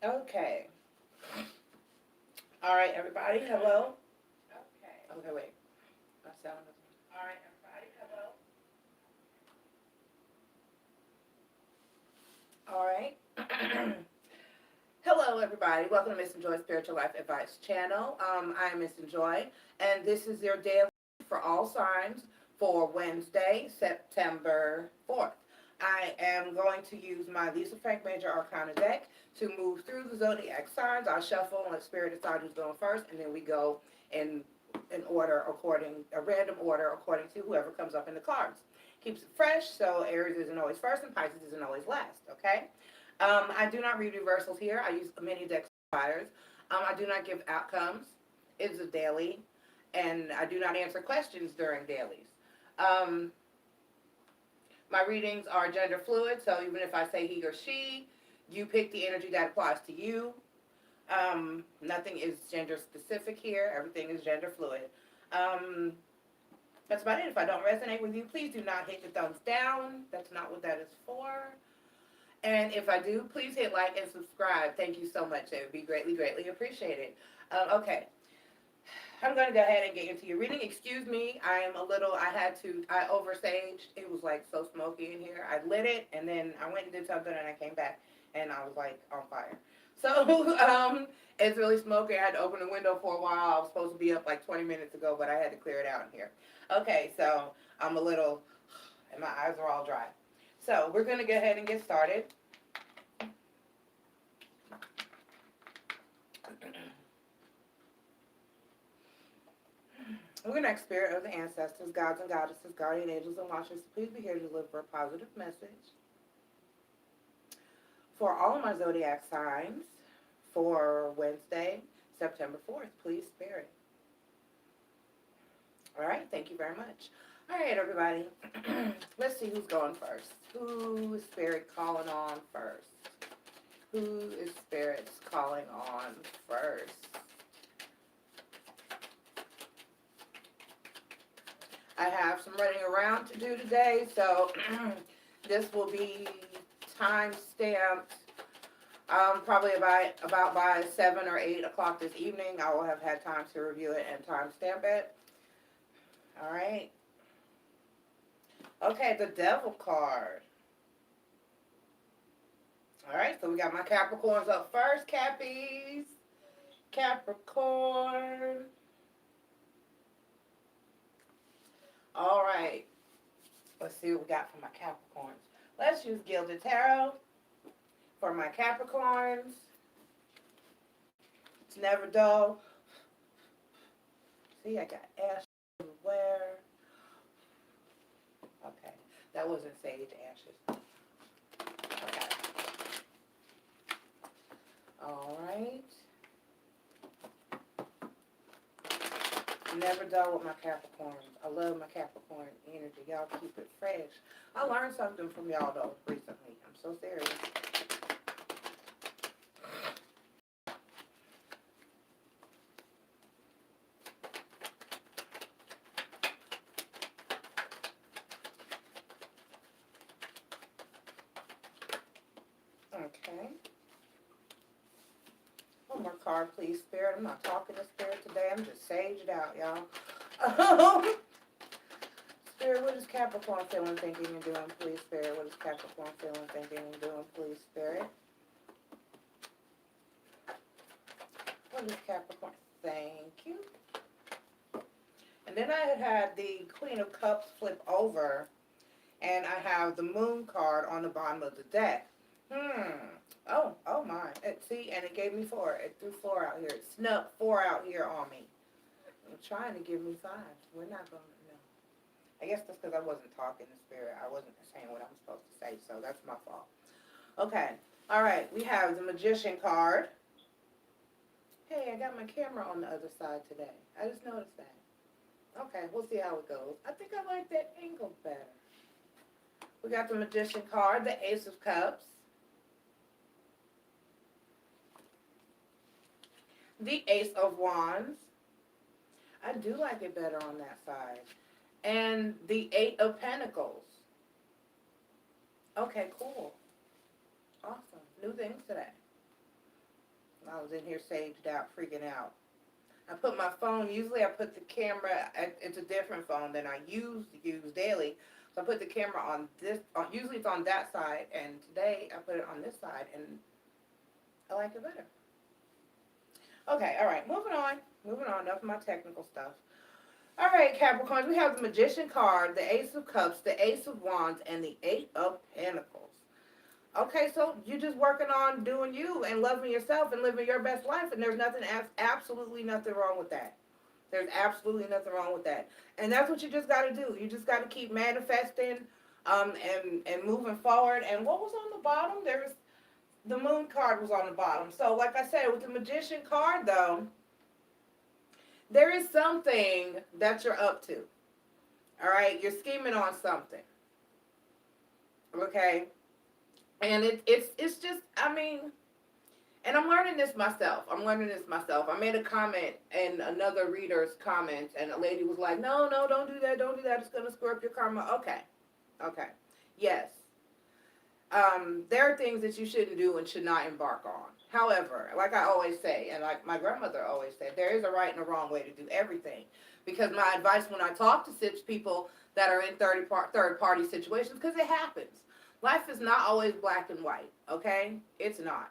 Okay. All right, everybody. Hello. Okay, wait. My sound is. All right, everybody. Hello. All right. Hello, everybody. Welcome to Missn Joy Spiritual Life Advice Channel. I am Missn Joy, and this is your daily for all signs for Wednesday, September 4th. I am going to use my Lisa Frank Major Arcana deck to move through the zodiac signs. I'll shuffle and let Spirit decide who's going first, and then we go in order a random order according to whoever comes up in the cards. Keeps it fresh, so Aries isn't always first and Pisces isn't always last, okay? I do not read reversals here. I use mini deck providers. I do not give outcomes. It's a daily, and I do not answer questions during dailies. My readings are gender fluid, so even if I say he or she, you pick the energy that applies to you. Nothing is gender specific here. Everything is gender fluid. That's about it. If I don't resonate with you, please do not hit the thumbs down. That's not what that is for. And if I do, please hit like and subscribe. Thank you so much. It would be greatly, greatly appreciated. Okay. I'm going to go ahead and get into your reading. Excuse me. I oversaged. It was like so smoky in here. I lit it and then I went and did something and I came back and I was like on fire. So, it's really smoky. I had to open the window for a while. I was supposed to be up like 20 minutes ago, but I had to clear it out in here. Okay, so I'm a little, and my eyes are all dry. So we're going to go ahead and get started. We're going to ask Spirit of the ancestors, gods and goddesses, guardian angels and watchers, please be here to deliver a positive message for all of my zodiac signs for Wednesday, September 4th. Please, Spirit. All right, thank you very much. All right, everybody. Let's see who's going first. Who is Spirit calling on first? Who is Spirit calling on first? I have some running around to do today, so this will be time stamped probably about by 7 or 8 o'clock this evening. I will have had time to review it and time stamp it. All right. Okay, the Devil card. All right, so we got my Capricorns up first. Cappies. Capricorn. All right. Let's see what we got for my Capricorns. Let's use Gilded Tarot for my Capricorns. It's never dull. See, I got ash everywhere. Okay, that wasn't sage ashes. Okay. All right. Never dull with my Capricorns. I love my Capricorn energy. Y'all keep it fresh. I learned something from y'all, though, recently. I'm so serious. Okay. One more card, please, Spirit. I'm not talking to Spirit today. I'm just saged out, y'all. Spirit, what is Capricorn feeling, thinking, and doing, please, Spirit? What is Capricorn feeling, thinking, and doing, please, Spirit? What is Capricorn? Thank you. And then I had the Queen of Cups flip over, and I have the Moon card on the bottom of the deck. Oh my. See, and it gave me 4. It threw 4 out here. It snuck 4 out here on me. I'm trying to give me 5. We're not going to, no. I guess that's because I wasn't talking to Spirit. I wasn't saying what I'm supposed to say, so that's my fault. Okay. All right. We have the Magician card. Hey, I got my camera on the other side today. I just noticed that. Okay, we'll see how it goes. I think I like that angle better. We got the Magician card, the Ace of Cups, the Ace of Wands. I do like it better on that side. And the 8 of Pentacles. Okay, cool. Awesome. New things today. I was in here saged out, freaking out. I put my phone, usually I put the camera, it's a different phone than I use daily. So I put the camera on this, usually it's on that side, and today I put it on this side, and I like it better. Okay, all right, moving on, enough of my technical stuff. All right, Capricorns, we have the Magician card, the Ace of Cups, the Ace of Wands, and the Eight of Pentacles. Okay, so you're just working on doing you and loving yourself and living your best life, and there's nothing, absolutely nothing wrong with that. There's absolutely nothing wrong with that. And that's what you just got to do. You just got to keep manifesting and moving forward. And what was on the bottom? There's the Moon card was on the bottom. So like I said, with the Magician card, though, there is something that you're up to. All right? You're scheming on something. Okay? And it's just, I mean, and I'm learning this myself. I made a comment in another reader's comments, and a lady was like, no, don't do that. It's going to screw up your karma. Okay. Yes. There are things that you shouldn't do and should not embark on. However, like I always say, and like my grandmother always said, there is a right and a wrong way to do everything. Because my advice when I talk to people that are in third-party situations, because it happens. Life is not always black and white, okay? It's not.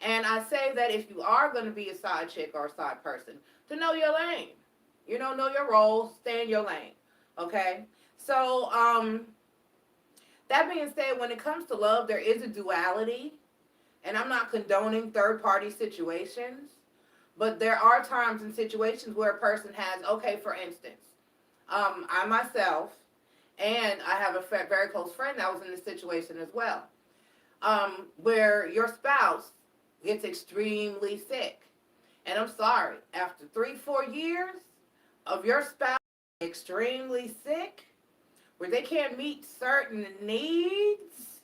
And I say that if you are going to be a side chick or a side person, to know your lane. You know your role, stay in your lane, okay? So, that being said, when it comes to love, there is a duality. And I'm not condoning third-party situations. But there are times and situations where a person has, okay, for instance, I myself, and I have a very close friend that was in this situation as well, where your spouse gets extremely sick. And I'm sorry, after 3-4 years of your spouse extremely sick, where they can't meet certain needs,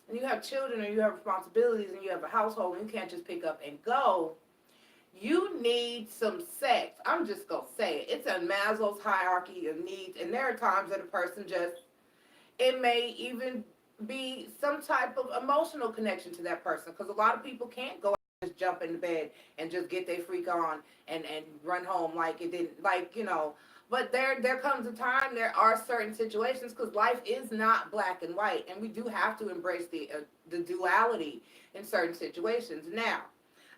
and you have children and you have responsibilities and you have a household and you can't just pick up and go, you need some sex. I'm just going to say it. It's a Maslow's hierarchy of needs. And there are times that a person just, it may even be some type of emotional connection to that person. Because a lot of people can't go and just jump in the bed and just get their freak on and run home like it didn't, like, you know. But there comes a time, there are certain situations, because life is not black and white. And we do have to embrace the duality in certain situations. Now,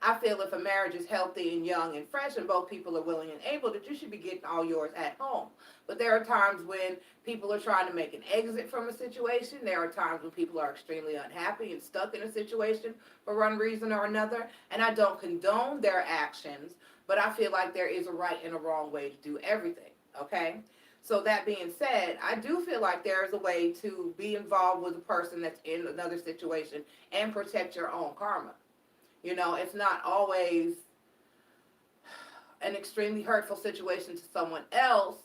I feel if a marriage is healthy and young and fresh and both people are willing and able, that you should be getting all yours at home. But there are times when people are trying to make an exit from a situation. There are times when people are extremely unhappy and stuck in a situation for one reason or another. And I don't condone their actions, but I feel like there is a right and a wrong way to do everything, okay? So that being said, I do feel like there is a way to be involved with a person that's in another situation and protect your own karma. You know, it's not always an extremely hurtful situation to someone else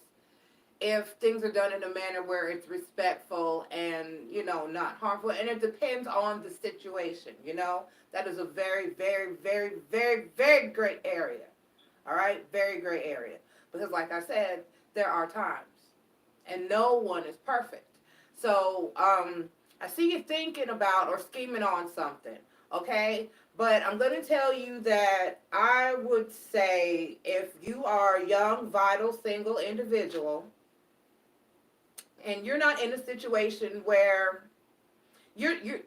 if things are done in a manner where it's respectful and, you know, not harmful. And it depends on the situation, you know. That is a very, very, very, very, very great area. All right? Very great area. Because like I said, there are times. And no one is perfect. So, I see you thinking about or scheming on something, okay? But I'm going to tell you that I would say if you are a young, vital, single individual, and you're not in a situation where you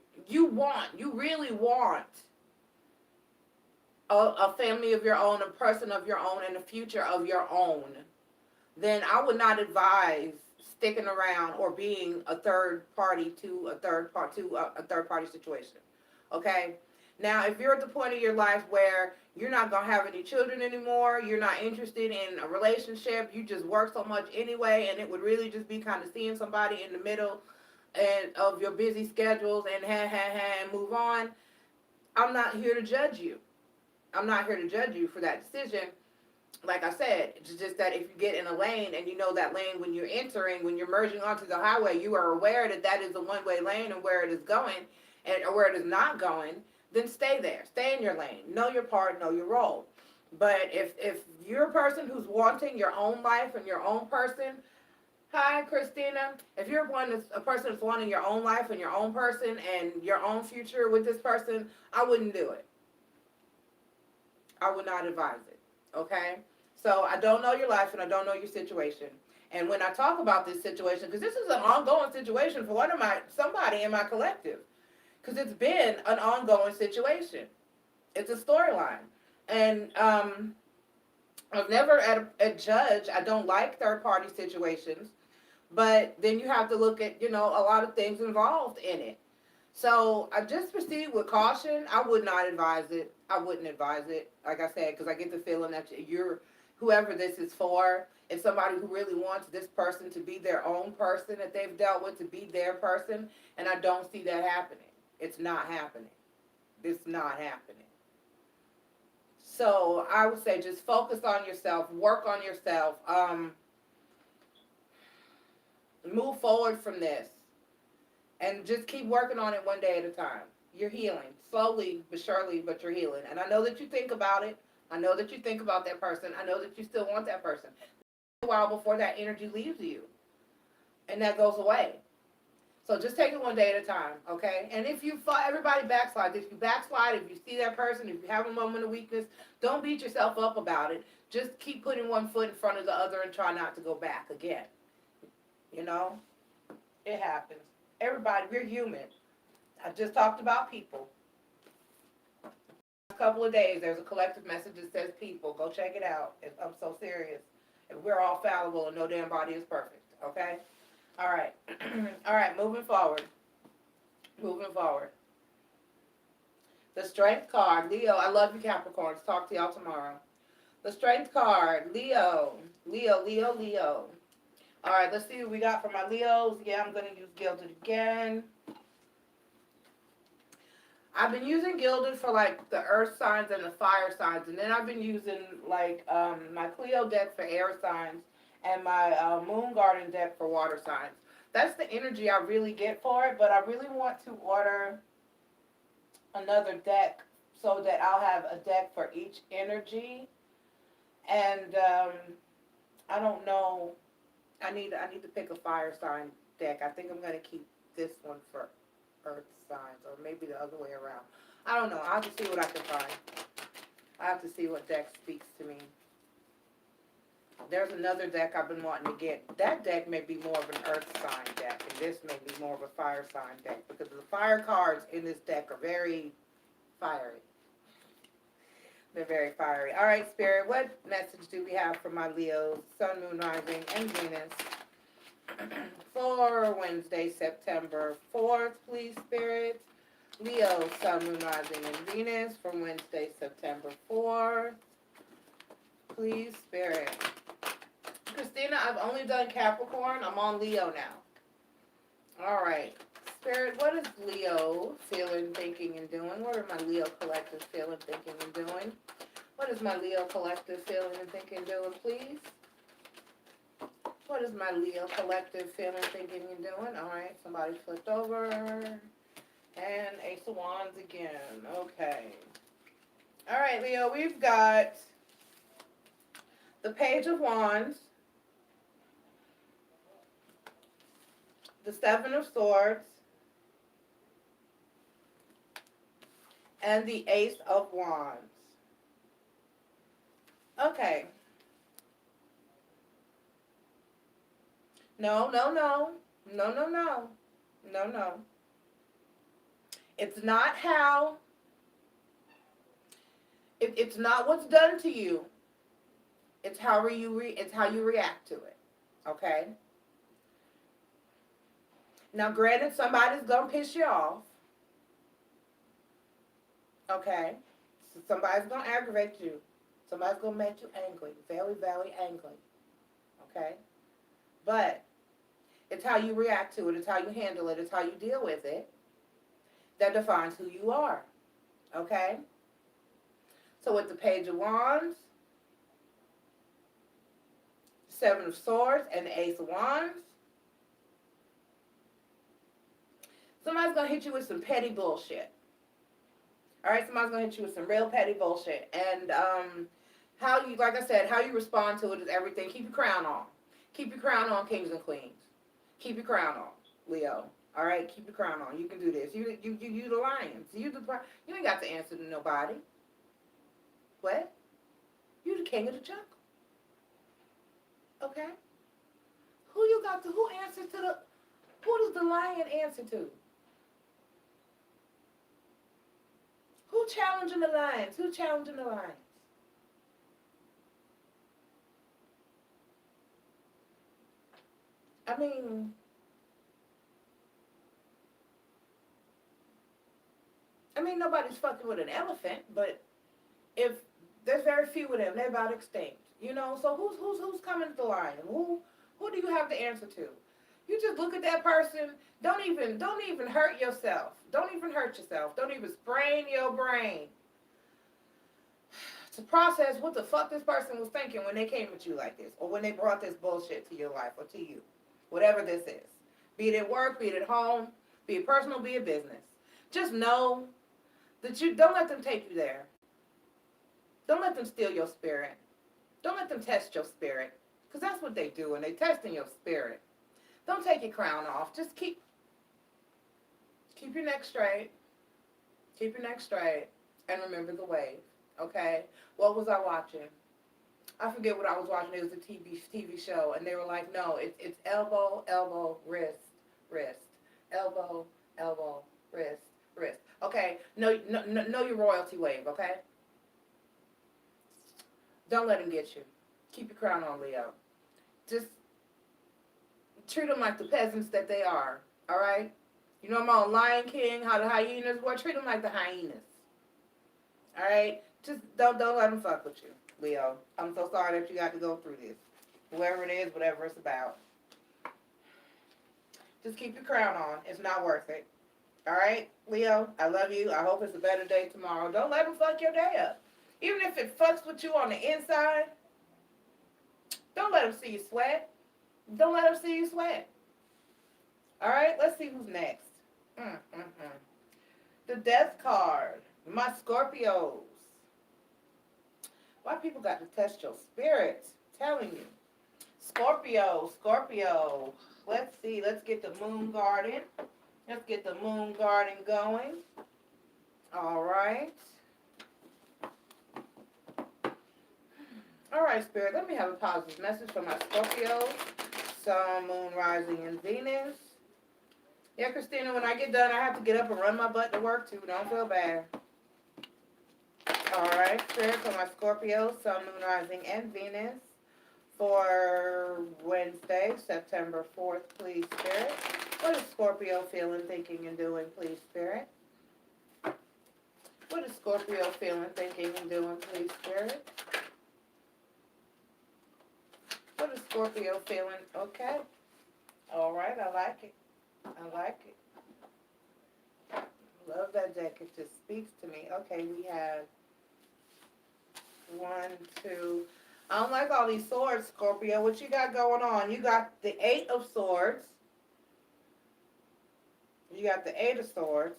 really want a family of your own, a person of your own, and a future of your own, then I would not advise sticking around or being a third party to a third party situation. Okay? Now, if you're at the point of your life where you're not going to have any children anymore, you're not interested in a relationship, you just work so much anyway, and it would really just be kind of seeing somebody in the middle of your busy schedules and and move on, I'm not here to judge you. I'm not here to judge you for that decision. Like I said, it's just that if you get in a lane and you know that lane when you're entering, when you're merging onto the highway, you are aware that that is a one-way lane and where it is going or where it is not going, then stay there. Stay in your lane. Know your part, know your role. But if you're a person who's wanting your own life and your own person, hi, Christina. If you're a person that's wanting your own life and your own person and your own future with this person, I wouldn't do it. I would not advise it, okay? So I don't know your life and I don't know your situation. And when I talk about this situation, because this is an ongoing situation for somebody in my collective, because it's been an ongoing situation. It's a storyline. And I've never a judge. I don't like third party situations, but then you have to look at, a lot of things involved in it. So I just proceed with caution. I would not advise it. I wouldn't advise it, like I said, because I get the feeling that you're, whoever this is for, is somebody who really wants this person to be their own person that they've dealt with, to be their person, and I don't see that happening. It's not happening. It's not happening. So I would say just focus on yourself, work on yourself, move forward from this, and just keep working on it one day at a time. You're healing, slowly but surely, but you're healing. And I know that you think about it. I know that you think about that person. I know that you still want that person. A while before that energy leaves you, and that goes away. So just take it one day at a time, okay? And if everybody backslides. If you backslide, if you see that person, if you have a moment of weakness, don't beat yourself up about it. Just keep putting one foot in front of the other and try not to go back again. It happens. Everybody, we're human. I just talked about people. A couple of days, there's a collective message that says people. Go check it out. I'm so serious. We're all fallible and no damn body is perfect, okay? All right. All right, moving forward. Moving forward. The Strength card. Leo, I love you, Capricorns. Talk to y'all tomorrow. The Strength card. Leo. Leo, Leo, Leo. All right, let's see what we got for my Leos. Yeah, I'm going to use Gilded again. I've been using Gilded for, like, the earth signs and the fire signs. And then I've been using, like, my Cleo deck for air signs and my Moon Garden deck for water signs. That's the energy I really get for it. But I really want to order another deck so that I'll have a deck for each energy. And I don't know. I need to pick a fire sign deck. I think I'm going to keep this one for earth signs, or maybe the other way around. I don't know. I'll have to see what I can find. I have to see what deck speaks to me. There's another deck I've been wanting to get. That deck may be more of an earth sign deck, and this may be more of a fire sign deck, because the fire cards in this deck are very fiery. They're very fiery. All right, Spirit, what message do we have for my Leos, Sun, Moon, Rising, and Venus for Wednesday, September 4th, please, Spirit? Leo, Sun, Moon, Rising, and Venus for Wednesday, September 4th. Please, Spirit. Christina, I've only done Capricorn. I'm on Leo now. All right. Spirit, what is Leo feeling, thinking, and doing? What are my Leo collective feeling, thinking, and doing? What is my Leo collective feeling and thinking, and doing, please? What is my Leo collective feeling, thinking, and doing? All right, somebody flipped over. And Ace of Wands again. Okay. All right, Leo, we've got the Page of Wands, the Seven of Swords, and the Ace of Wands. Okay. No. It's not how, it's not what's done to you. It's how you react to it. Okay? Now, granted, somebody's going to piss you off. Okay? So somebody's going to aggravate you. Somebody's going to make you angry. Very, very angry. Okay? But it's how you react to it. It's how you handle it. It's how you deal with it that defines who you are. Okay? So with the Page of Wands, Seven of Swords, and the Ace of Wands, somebody's going to hit you with some petty bullshit. All right? Somebody's going to hit you with some real petty bullshit. And how you, like I said, how you respond to it is everything. Keep your crown on. Keep your crown on, kings and queens. Keep your crown on, Leo. All right? Keep your crown on. You can do this. You the lions. You ain't got to answer to nobody. What? You the king of the jungle. Okay? Who answers to who does the lion answer to? Who challenging the lions? Who challenging the lions? I mean, nobody's fucking with an elephant, but if there's very few of them, they're about extinct. You know, so who's coming to the lion? Who do you have to answer to? You just look at that person. Don't even hurt yourself. Don't even hurt yourself. Don't even sprain your brain to process what the fuck this person was thinking when they came at you like this, or when they brought this bullshit to your life or to you, whatever this is. Be it at work, be it at home, be it personal, be it business. Just know that you don't let them take you there. Don't let them steal your spirit. Don't let them test your spirit, because that's what they do, and they testing your spirit. Don't take your crown off. Just keep your neck straight. Keep your neck straight, and remember the wave. Okay? What was I watching? I forget what I was watching. It was a TV show, and they were like, no, it's elbow, elbow, wrist, wrist, elbow, elbow, wrist, wrist. Okay? Know your royalty wave. Okay? Don't let him get you. Keep your crown on, Leo. Just treat them like the peasants that they are. All right? You know I'm on Lion King, how the hyenas were. Treat them like the hyenas. All right? Just don't let them fuck with you, Leo. I'm so sorry that you got to go through this. Whoever it is, whatever it's about. Just keep your crown on. It's not worth it. All right, Leo? I love you. I hope it's a better day tomorrow. Don't let them fuck your day up. Even if it fucks with you on the inside, don't let them see you sweat. Don't let them see you sweat. All right, let's see who's next. The Death card. My Scorpios. Why people got to test your spirits? I'm telling you. Scorpio. Let's see. Let's get the Moon Garden. Let's get the Moon Garden going. All right. All right, Spirit. Let me have a positive message for my Scorpio. Sun, Moon, Rising, and Venus. Yeah, Christina, when I get done, I have to get up and run my butt to work, too. Don't feel bad. All right, Spirit, for my Scorpio, Sun, Moon, Rising, and Venus. For Wednesday, September 4th, please, Spirit. What is Scorpio feeling, thinking, and doing, please, Spirit? What is Scorpio feeling, thinking, and doing, please, Spirit? What is Scorpio feeling? Okay. All right, I like it. I like it. Love that deck. It just speaks to me. Okay, we have 1, 2. I don't like all these swords, Scorpio. What you got going on? You got the 8 of Swords. You got the 8 of Swords.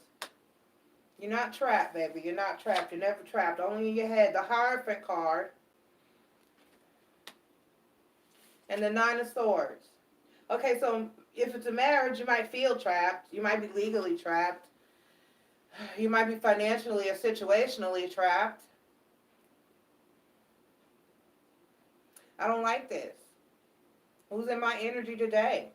You're not trapped, baby. You're not trapped. You're never trapped. Only in your head. The Hierophant card. And the 9 of Swords. Okay, so if it's a marriage, you might feel trapped. You might be legally trapped. You might be financially or situationally trapped. I don't like this. Who's in my energy today?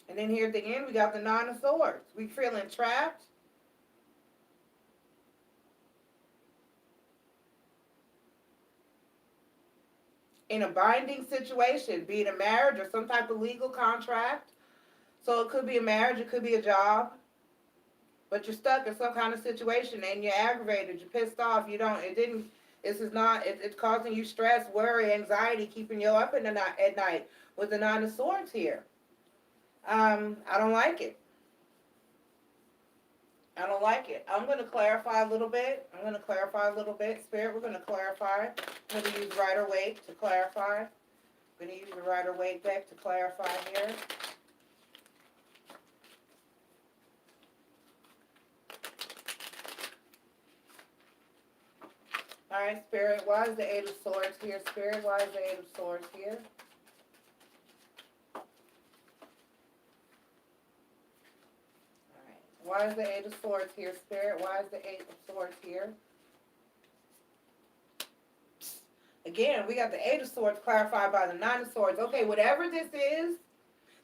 And then here at the end, we got the 9 of Swords. We feeling trapped. In a binding situation, be it a marriage or some type of legal contract. So it could be a marriage, it could be a job. But you're stuck in some kind of situation and you're aggravated, you're pissed off, it's causing you stress, worry, anxiety, keeping you up at night with the 9 of Swords here. I don't like it. I don't like it. I'm going to clarify a little bit. Spirit, we're going to clarify. I'm going to use Rider-Waite to clarify. I'm going to use the Rider-Waite deck to clarify here. All right, Spirit, why is the 8 of Swords here? Spirit, why is the 8 of Swords here? Why is the 8 of Swords here, Spirit? Why is the 8 of Swords here? Again, we got the Eight of Swords clarified by the Nine of Swords. Okay, whatever this is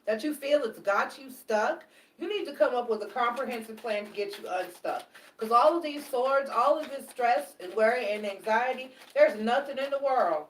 that you feel it's got you stuck, you need to come up with a comprehensive plan to get you unstuck. Because all of these swords, all of this stress and worry and anxiety, there's nothing in the world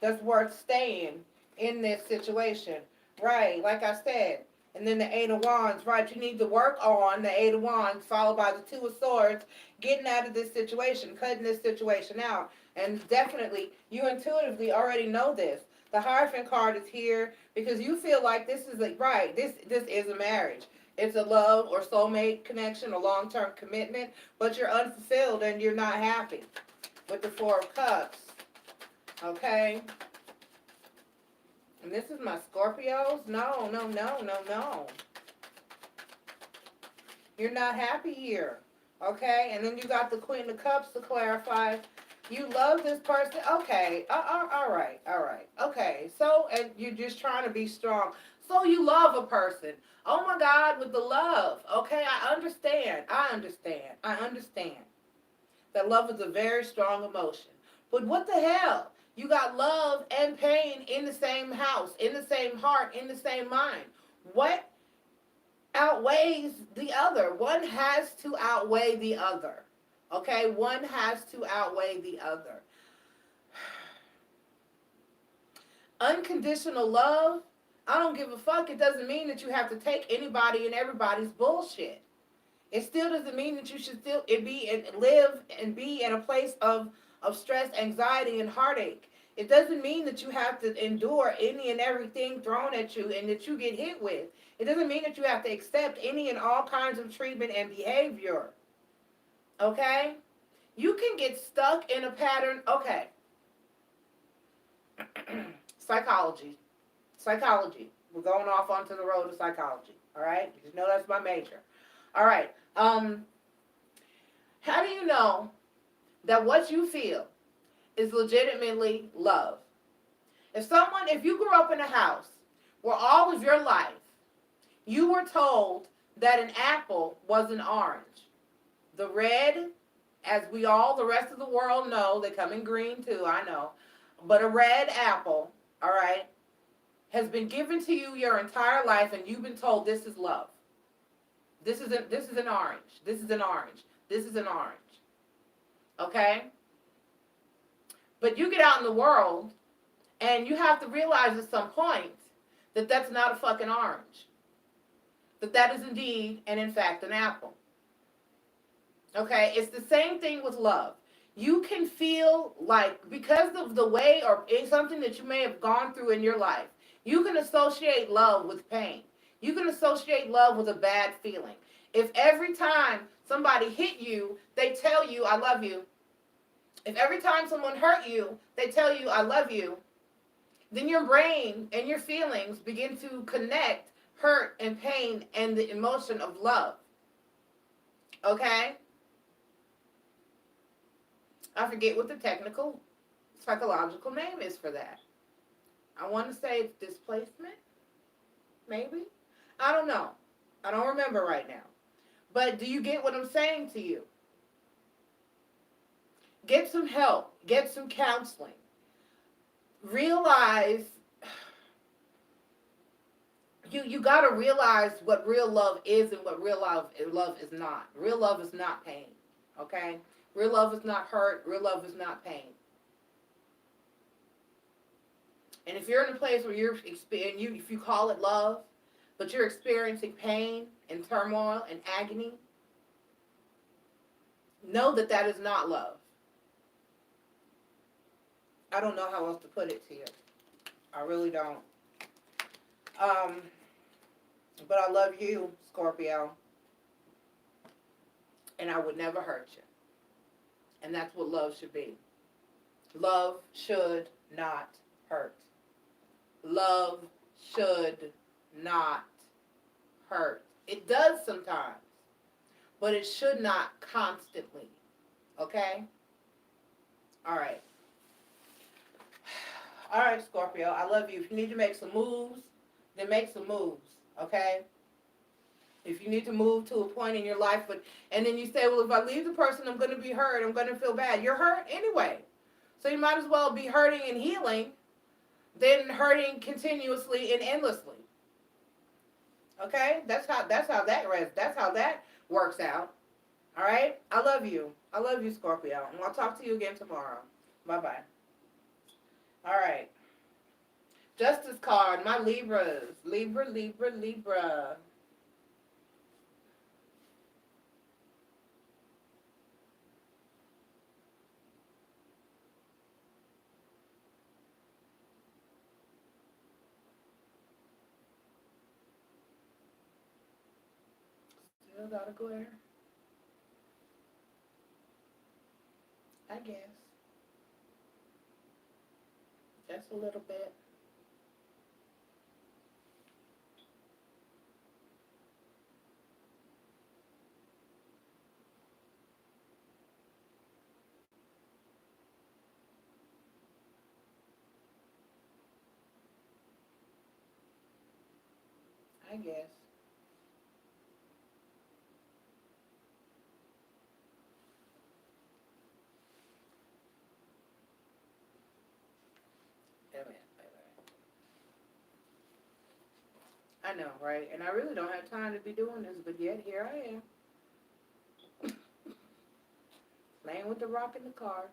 that's worth staying in this situation. Right, like I said. And then the Eight of Wands, right? You need to work on the Eight of Wands, followed by the Two of Swords, getting out of this situation, cutting this situation out. And definitely, you intuitively already know this. The Hierophant card is here because you feel like this is right. This is a marriage. It's a love or soulmate connection, a long-term commitment, but you're unfulfilled and you're not happy. With the Four of Cups, okay. And this is my Scorpios. No. You're not happy here, okay. And then you got the Queen of Cups to clarify. You love this person. Okay. All right. Okay. So, and you're just trying to be strong. So you love a person. Oh my God, with the love. Okay, I understand. That love is a very strong emotion. But what the hell? You got love and pain in the same house, in the same heart, in the same mind. What outweighs the other? One has to outweigh the other. Okay, one has to outweigh the other. Unconditional love, I don't give a fuck. It doesn't mean that you have to take anybody and everybody's bullshit. It still doesn't mean that you should still live and be in a place of stress, anxiety, and heartache. It doesn't mean that you have to endure any and everything thrown at you and that you get hit with. It doesn't mean that you have to accept any and all kinds of treatment and behavior. Okay? You can get stuck in a pattern. Okay. Psychology. We're going off onto the road of psychology. All right? You know that's my major. All right. How do you know that what you feel is legitimately love? If you grew up in a house where all of your life you were told that an apple was an orange, the red, as the rest of the world know, they come in green too, I know, but a red apple, all right, has been given to you your entire life and you've been told this is love. This is an orange. This is an orange. This is an orange. Okay? But you get out in the world and you have to realize at some point that that's not a fucking orange. That is indeed and in fact an apple. Okay? It's the same thing with love. You can feel like, because of the way or it's something that you may have gone through in your life, you can associate love with pain. You can associate love with a bad feeling. If every time somebody hit you, they tell you, I love you. If every time someone hurt you, they tell you, I love you, then your brain and your feelings begin to connect hurt and pain and the emotion of love. Okay? I forget what the technical psychological name is for that. I want to say it's displacement, maybe? I don't know. I don't remember right now. But do you get what I'm saying to you? Get some help. Get some counseling. Realize, you got to realize what real love is and what real love is not. Real love is not pain, okay? Real love is not hurt. Real love is not pain. And if you're in a place where if you call it love, but you're experiencing pain and turmoil and agony, know that that is not love. I don't know how else to put it to you. I really don't. But I love you, Scorpio. And I would never hurt you. And that's what love should be. Love should not hurt. Love should not hurt. It does sometimes, but it should not constantly. Okay? All right. All right, Scorpio, I love you. If you need to make some moves, then make some moves. Okay? If you need to move to a point in your life, and then you say, well, if I leave the person, I'm going to be hurt. I'm going to feel bad. You're hurt anyway. So you might as well be hurting and healing than hurting continuously and endlessly. Okay? That's how that works out. All right? I love you. I love you, Scorpio. And I'll talk to you again tomorrow. Bye-bye. All right. Justice card, my Libras. Libra, Libra, Libra. Still got a glare? I guess. Just a little bit. I guess. Wait a minute. I know, right? And I really don't have time to be doing this, but yet here I am. Playing with the rock and the cards.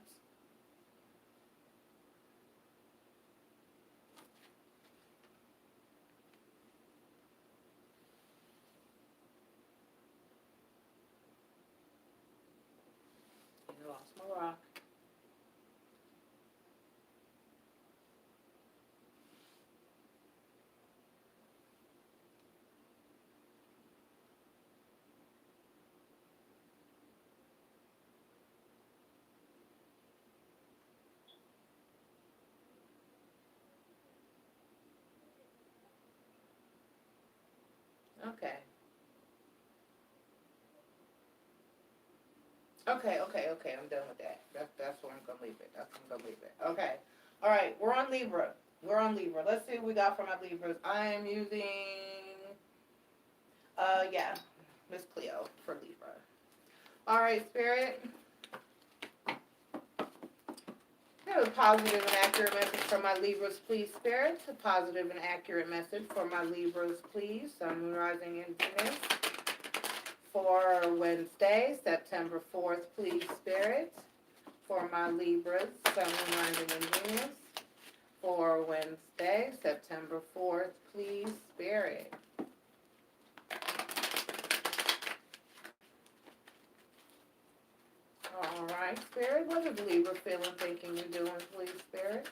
I lost my rock. Okay. Okay. I'm done with that. That's where I'm gonna leave it. That's where I'm gonna leave it. Okay. All right. We're on Libra. Let's see what we got for my Libras. I am using, yeah, Miss Cleo for Libra. All right, Spirit. Have a positive and accurate message for my Libras, please, Spirit. A positive and accurate message for my Libras, please. Sun, rising, and Venus. For Wednesday, September 4th, please, Spirit. For my Libras, Sun, rising, and Venus. For Wednesday, September 4th, please, Spirit. All right, Spirit. What is Libra feeling, thinking, and doing, please, Spirit?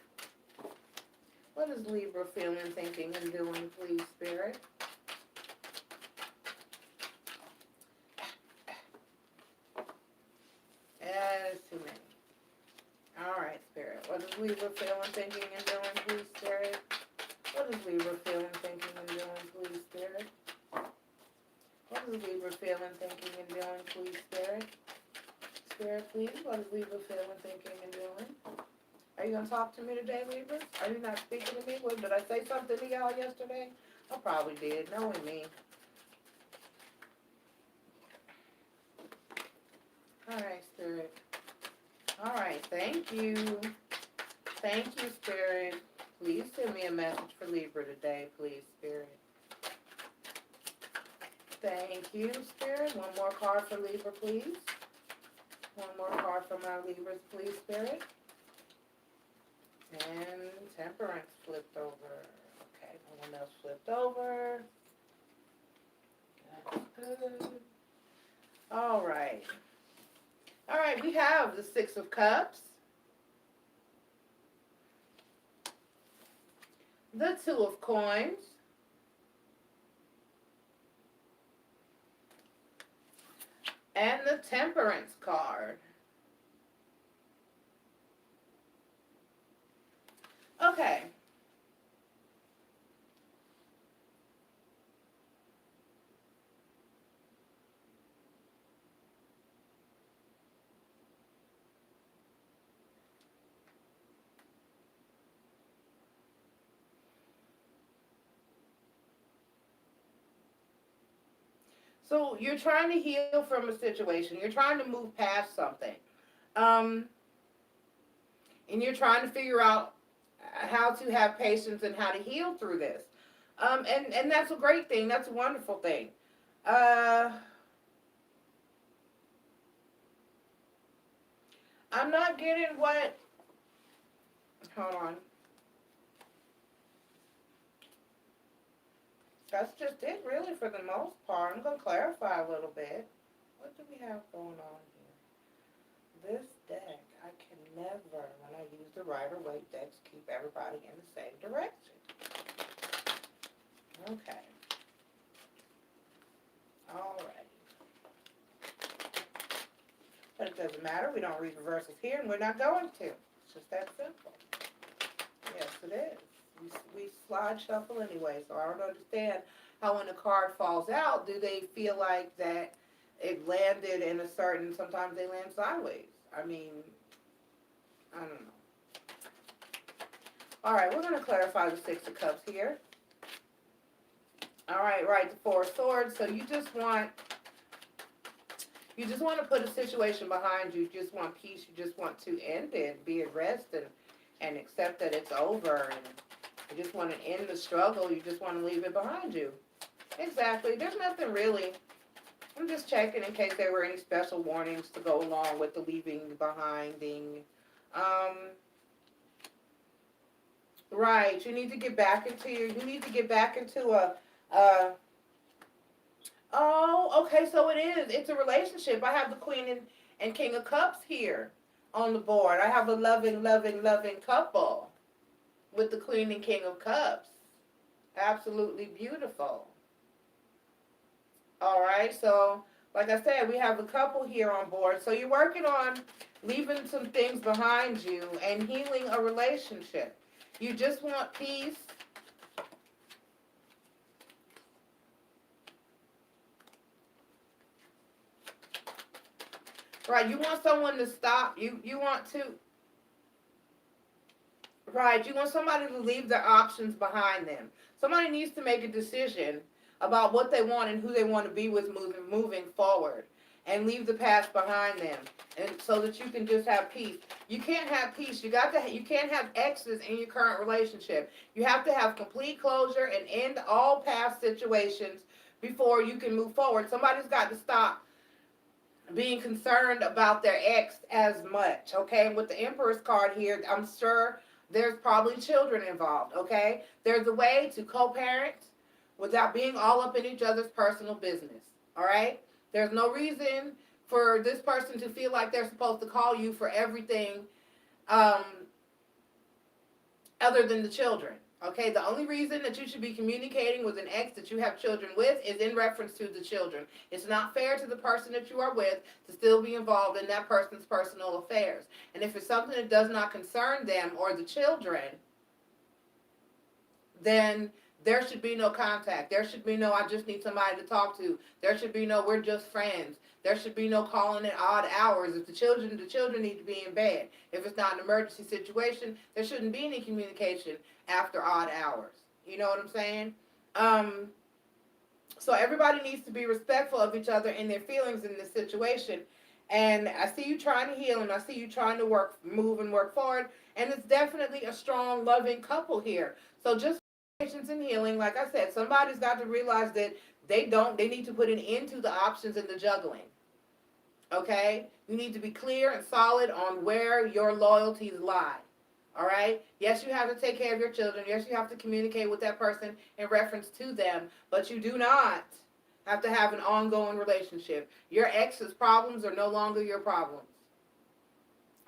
What is Libra feeling, thinking, and doing, please, Spirit? That's too many. All right, Spirit. What is Libra feeling, thinking, and doing, please, Spirit? What is Libra feeling, thinking, and doing, please, Spirit? What is Libra feeling, thinking, and doing, please, Spirit? Spirit, please. What is Libra feeling, thinking, and doing? Are you going to talk to me today, Libra? Are you not speaking to me? What, did I say something to y'all yesterday? I probably did, knowing me. All right, Spirit. All right, thank you. Thank you, Spirit. Please send me a message for Libra today, please, Spirit. Thank you, Spirit. One more card for Libra, please. One more card for my Libras, please, Spirit. And Temperance flipped over. Okay, no one else flipped over. That's good. All right. All right, we have the Six of Cups, the Two of Coins, and the Temperance card. Okay. So you're trying to heal from a situation. You're trying to move past something. Um, And you're trying to figure out how to have patience and how to heal through this. And that's a great thing. That's a wonderful thing. I'm not getting what, hold on. That's just it, really, for the most part. I'm going to clarify a little bit. What do we have going on here? This deck, I can never, when I use the Rider-Waite decks, keep everybody in the same direction. Okay. Alright. But it doesn't matter. We don't read reversals here, and we're not going to. It's just that simple. Yes, it is. We slide shuffle anyway, so I don't understand how when a card falls out, do they feel like that it landed in a certain, sometimes they land sideways. I mean, I don't know. All right, we're going to clarify the Six of Cups here. All right, the Four of Swords. So you just want to put a situation behind you. You just want peace. You just want to end it, be at rest, and accept that it's over. And you just want to end the struggle. You just want to leave it behind you. Exactly. There's nothing really. I'm just checking in case there were any special warnings to go along with the leaving behinding. Right. You need to get back into oh, okay, so it is. It's a relationship. I have the Queen and King of Cups here on the board. I have a loving couple with the Queen and King of Cups. Absolutely beautiful. All right, so like I said, we have a couple here on board. So you're working on leaving some things behind you and healing a relationship. You just want peace. Right, you want someone to stop. You want to. Right, you want somebody to leave their options behind them. Somebody needs to make a decision about what they want and who they want to be with moving forward, and leave the past behind them, and so that you can just have peace. You can't have peace. You can't have exes in your current relationship. You have to have complete closure and end all past situations before you can move forward. Somebody's got to stop being concerned about their ex as much, okay? And with the Empress card here, I'm sure there's probably children involved, okay? There's a way to co-parent without being all up in each other's personal business, all right? There's no reason for this person to feel like they're supposed to call you for everything other than the children, okay? The only reason that you should be communicating with an ex that you have children with is in reference to the children. It's not fair to the person that you are with to still be involved in that person's personal affairs. And if it's something that does not concern them or the children, then there should be no contact. There should be no, I just need somebody to talk to. There should be no, we're just friends. There should be no calling at odd hours. If the children need to be in bed. If it's not an emergency situation, there shouldn't be any communication after odd hours. You know what I'm saying? So everybody needs to be respectful of each other and their feelings in this situation. And I see you trying to heal, and I see you trying to move and work forward. And it's definitely a strong, loving couple here. So just patience and healing, like I said, somebody's got to realize that they need to put an end to the options and the juggling. Okay? You need to be clear and solid on where your loyalties lie. All right? Yes, you have to take care of your children. Yes, you have to communicate with that person in reference to them, but you do not have to have an ongoing relationship. Your ex's problems are no longer your problems.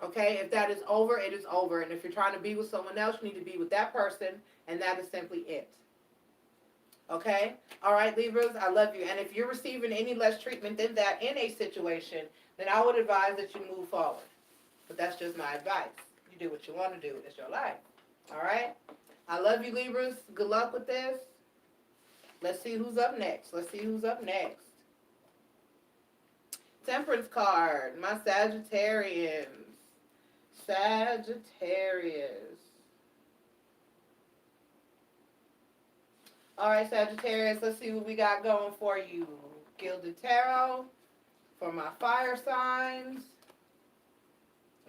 Okay? If that is over, it is over. And if you're trying to be with someone else, you need to be with that person, and that is simply it. Okay? All right, Libras, I love you. And if you're receiving any less treatment than that in a situation, then I would advise that you move forward. But that's just my advice. You do what you want to do. It's your life. All right? I love you, Libras. Good luck with this. Let's see who's up next. Temperance card. My Sagittarians. All right, Sagittarius, let's see what we got going for you. Gilded Tarot for my fire signs.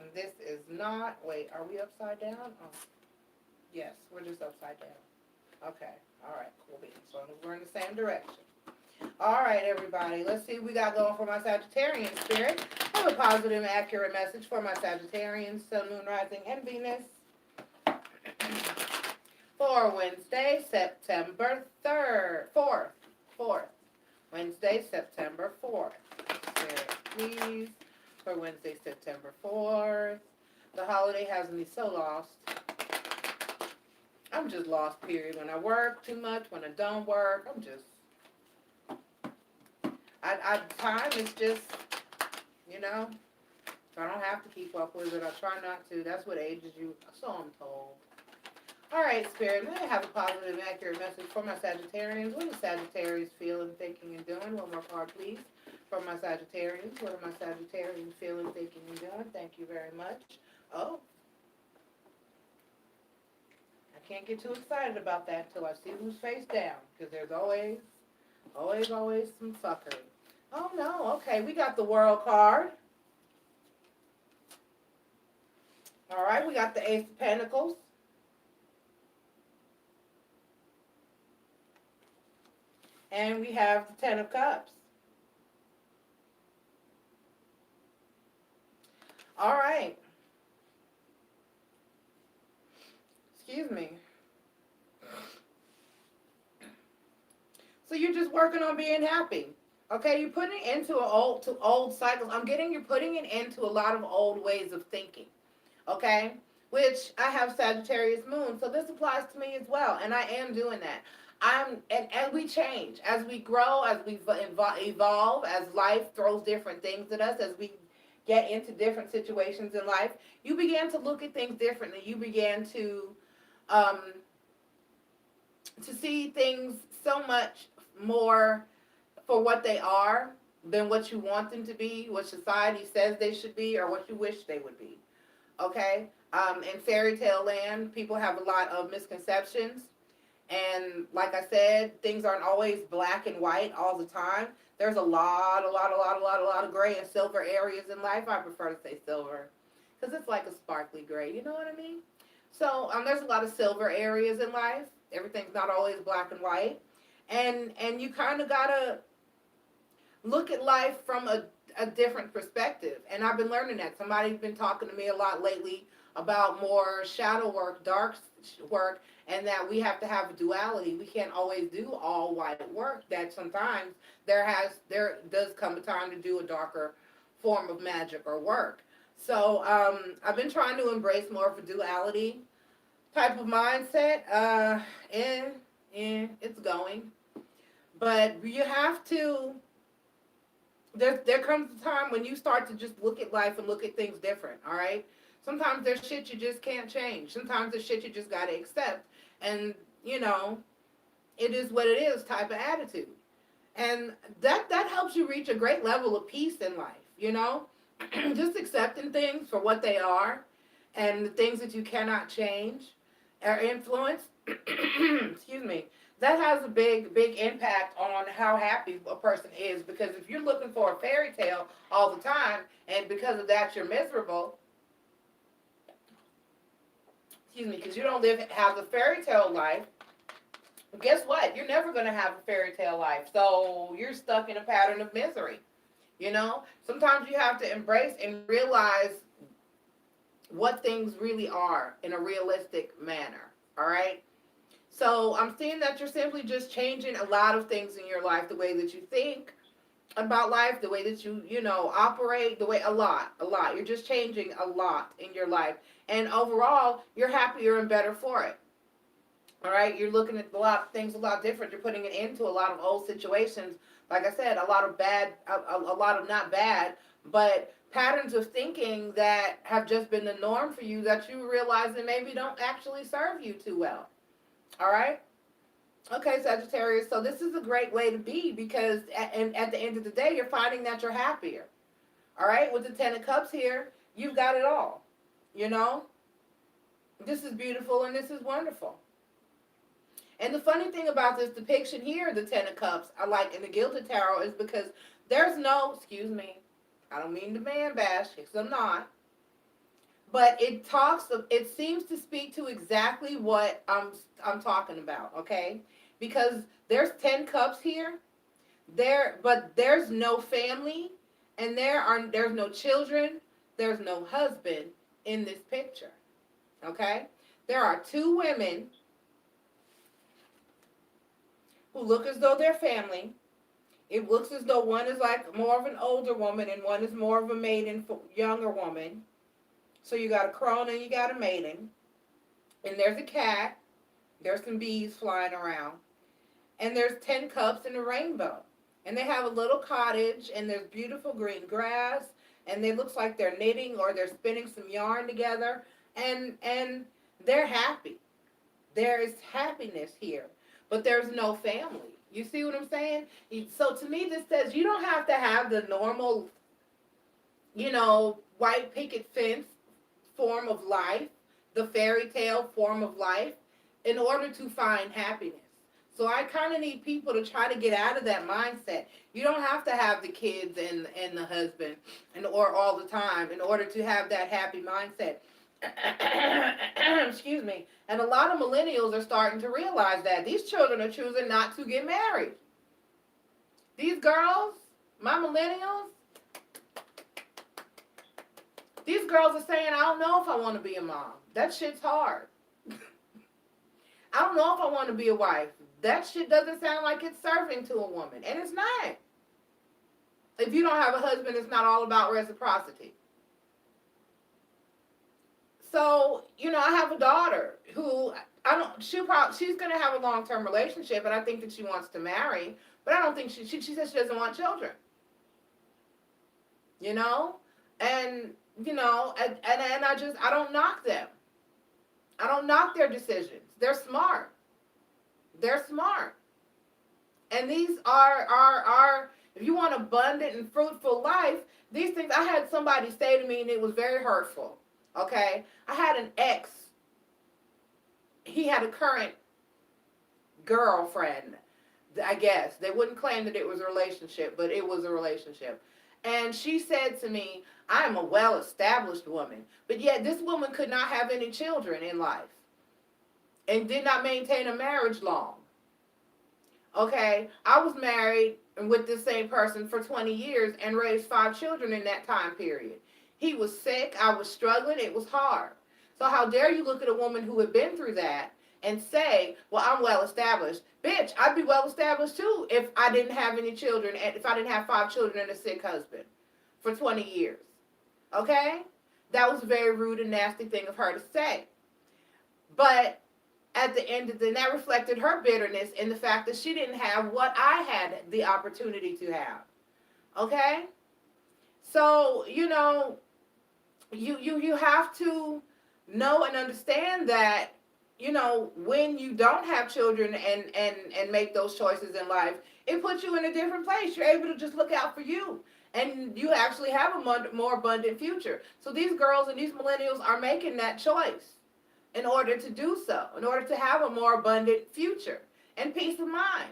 And this is not, wait, are we upside down? Oh, yes, we're just upside down. Okay, all right, cool beans. So we're in the same direction. All right, everybody, let's see what we got going for my Sagittarian spirit. I have a positive and accurate message for my Sagittarians, Sun, Moon, Rising, and Venus. For Wednesday, September 4th. Wednesday, September 4th. Spirit, please. For Wednesday, September 4th. The holiday has me so lost. I'm just lost, period. When I work too much, when I don't work, I'm just... time is just, you know, I don't have to keep up with it. I try not to. That's what ages you, so I'm told. All right, Spirit, may I have a positive and accurate message for my Sagittarians? What is Sagittarius feeling, thinking, and doing? One more card, please, for my Sagittarians. What are my Sagittarians feeling, thinking, and doing? Thank you very much. Oh. I can't get too excited about that until I see who's face down, because there's always some fuckery. Oh, no. Okay, we got the World card. All right, we got the Ace of Pentacles. And we have the Ten of Cups. All right. Excuse me. So you're just working on being happy. Okay, you're putting it into old cycles. I'm getting you're putting it into a lot of old ways of thinking. Okay? Which I have Sagittarius moon, so this applies to me as well, and I am doing that. And we change as we grow, as we evolve, as life throws different things at us, as we get into different situations in life. You begin to look at things differently. You begin to see things so much more for what they are than what you want them to be, what society says they should be, or what you wish they would be. Okay? In fairy tale land, people have a lot of misconceptions. And like I said, things aren't always black and white all the time. There's a lot of gray and silver areas in life. I prefer to say silver because it's like a sparkly gray. You know what I mean? So there's a lot of silver areas in life. Everything's not always black and white. And you kind of got to look at life from a different perspective. And I've been learning that. Somebody's been talking to me a lot lately about more shadow work, dark work, and that we have to have a duality. We can't always do all white work. That sometimes there does come a time to do a darker form of magic or work. So I've been trying to embrace more of a duality type of mindset. And it's going. But you have to, there comes a time when you start to just look at life and look at things different, all right? Sometimes there's shit you just can't change. Sometimes there's shit you just got to accept. And, you know, it is what it is type of attitude. And that helps you reach a great level of peace in life, you know? Just accepting things for what they are and the things that you cannot change or influence. Excuse me. That has a big impact on how happy a person is, because if you're looking for a fairy tale all the time and because of that you're miserable, excuse me, because you don't have a fairy tale life, guess what? You're never going to have a fairy tale life. So you're stuck in a pattern of misery. You know, sometimes you have to embrace and realize what things really are in a realistic manner. All right? So I'm seeing that you're simply just changing a lot of things in your life, the way that you think about life, the way that you operate, a lot. You're just changing a lot in your life. And overall, you're happier and better for it. All right? You're looking at things a lot different. You're putting it into a lot of old situations. Like I said, a lot of not bad, but patterns of thinking that have just been the norm for you that you realize that maybe don't actually serve you too well. All right? Okay, Sagittarius, so this is a great way to be, because at the end of the day, you're finding that you're happier. All right? With the Ten of Cups here, you've got it all. You know? This is beautiful and this is wonderful. And the funny thing about this depiction here, the Ten of Cups, I like in the Gilded Tarot, is because there's no, excuse me, I don't mean to man bash, because I'm not. but it seems to speak to exactly what I'm talking about, okay? Because there's 10 cups here, but there's no family, and there's no children, there's no husband in this picture, okay? There are two women who look as though they're family. It looks as though one is like more of an older woman and one is more of a maiden, younger woman. So you got a crone and you got a maiden. And there's a cat. There's some bees flying around. And there's 10 cups and a rainbow. And they have a little cottage and there's beautiful green grass. And it looks like they're knitting or they're spinning some yarn together. And they're happy. There is happiness here. But there's no family. You see what I'm saying? So to me, this says you don't have to have the normal, white picket fence form of life, the fairy tale form of life, in order to find happiness. So I kind of need people to try to get out of that mindset. You don't have to have the kids and the husband or all the time in order to have that happy mindset. Excuse me. And a lot of millennials are starting to realize that these children are choosing not to get married. These girls, my millennials, these girls are saying, I don't know if I want to be a mom. That shit's hard. I don't know if I want to be a wife. That shit doesn't sound like it's serving to a woman. And it's not. If you don't have a husband, it's not all about reciprocity. So, I have a daughter who she's going to have a long-term relationship, and I think that she wants to marry, but I don't think she says she doesn't want children. And, and I don't knock them. I don't knock their decisions. They're smart. They're smart. And these are if you want abundant and fruitful life, these things, I had somebody say to me, and it was very hurtful. Okay, I had an ex. He had a current girlfriend, I guess. They wouldn't claim that it was a relationship, but it was a relationship. And she said to me, I am a well-established woman. But yet this woman could not have any children in life and did not maintain a marriage long. Okay, I was married with this same person for 20 years and raised 5 children in that time period. He was sick. I was struggling. It was hard. So how dare you look at a woman who had been through that and say, well, I'm well established. Bitch, I'd be well established too if I didn't have any children and if I didn't have 5 children and a sick husband for 20 years. Okay? That was a very rude and nasty thing of her to say. But at the end of the day, that reflected her bitterness in the fact that she didn't have what I had the opportunity to have. Okay? So, you have to know and understand that, when you don't have children and make those choices in life, it puts you in a different place. You're able to just look out for you. And you actually have a more abundant future. So these girls and these millennials are making that choice in order to do so, in order to have a more abundant future and peace of mind.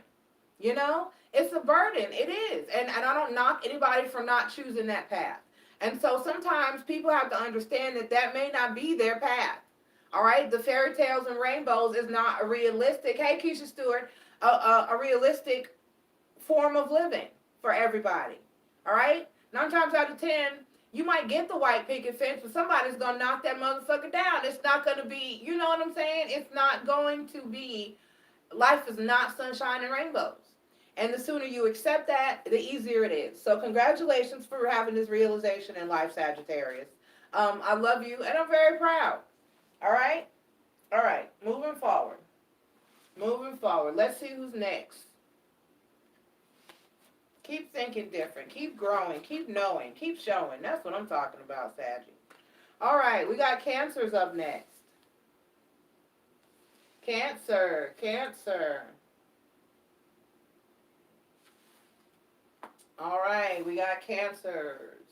It's a burden. It is. And I don't knock anybody for not choosing that path. And so sometimes people have to understand that may not be their path. All right? The fairy tales and rainbows is not a realistic, hey, Keisha Stewart, a realistic form of living for everybody. All right? 9 times out of 10, you might get the white picket fence, but somebody's going to knock that motherfucker down. It's not going to be, you know what I'm saying? It's not going to be, life is not sunshine and rainbows. And the sooner you accept that, the easier it is. So congratulations for having this realization in life, Sagittarius. I love you, and I'm very proud. All right? All right. Moving forward. Let's see who's next. Keep thinking different. Keep growing. Keep knowing. Keep showing. That's what I'm talking about, Saggy. All right. We got Cancers up next. Cancer. All right, we got Cancers.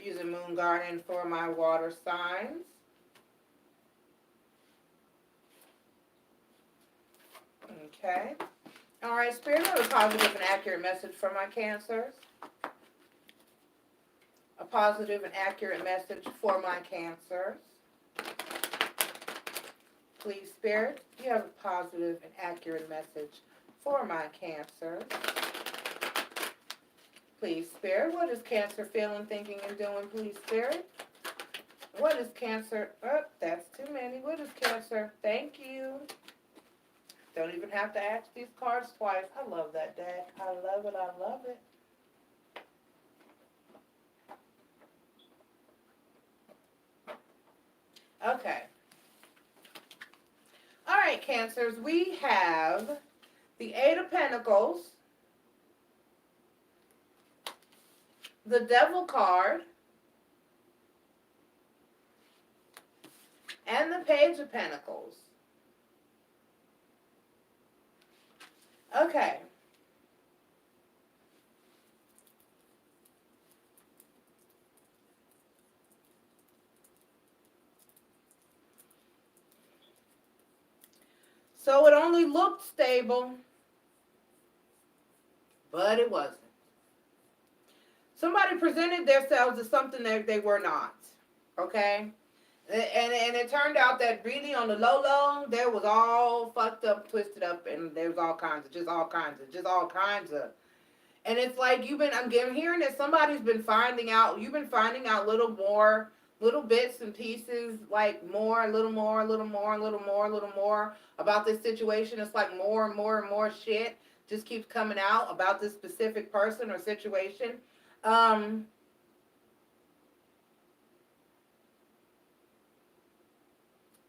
Using Moon Garden for my water signs. Okay. All right, Spirit, have a positive and accurate message for my Cancers. A positive and accurate message for my Cancers. Please, Spirit, you have a positive and accurate message for my Cancers. Please, Spirit, what is Cancer feeling, thinking, and doing? Please, Spirit. What is Cancer? Oh, that's too many. What is Cancer? Thank you. Don't even have to ask these cards twice. I love that deck. I love it. I love it. Okay. All right, Cancers. We have the Eight of Pentacles, the Devil card, and the Page of Pentacles. Okay. So it only looked stable, but it wasn't. Somebody presented themselves as something that they were not, okay? And it turned out that really on the low, there was all fucked up, twisted up, and there was all kinds of. And it's like I'm hearing that somebody's been finding out, you've been finding out little bits and pieces, like a little more about this situation. It's like more and more and more shit just keeps coming out about this specific person or situation.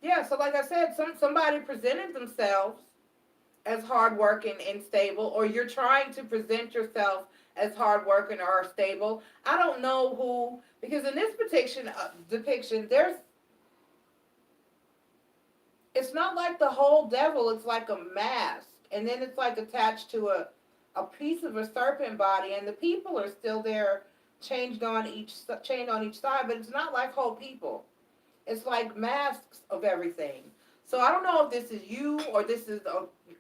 Yeah, so like I said, somebody presented themselves as hardworking and stable, or you're trying to present yourself as hardworking or stable. I don't know who, because in this depiction, it's not like the whole devil. It's like a mask, and then it's like attached to a piece of a serpent body, and the people are still there, chained on each side, but it's not like whole people. It's like masks of everything. So I don't know if this is you or this is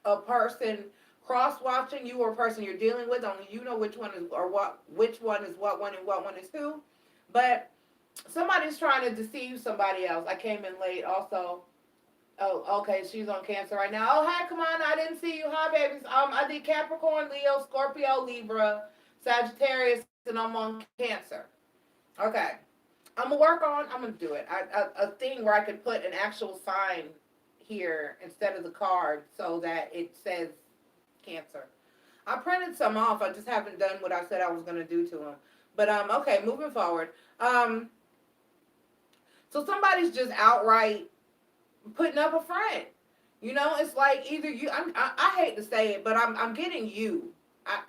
a person cross-watching you, or a person you're dealing with. Only you know which one is which one is what one and what one is who. But somebody's trying to deceive somebody else. I came in late also. Oh, okay, she's on Cancer right now. Oh, hi, come on, I didn't see you. Hi, babies. I did Capricorn, Leo, Scorpio, Libra, Sagittarius, and I'm on Cancer. Okay. I'm going to do it. A thing where I could put an actual sign here instead of the card so that it says Cancer. I printed some off. I just haven't done what I said I was going to do to them. But, okay, moving forward. So somebody's just outright putting up a front. You know, it's like either you, I hate to say it, but I'm getting you.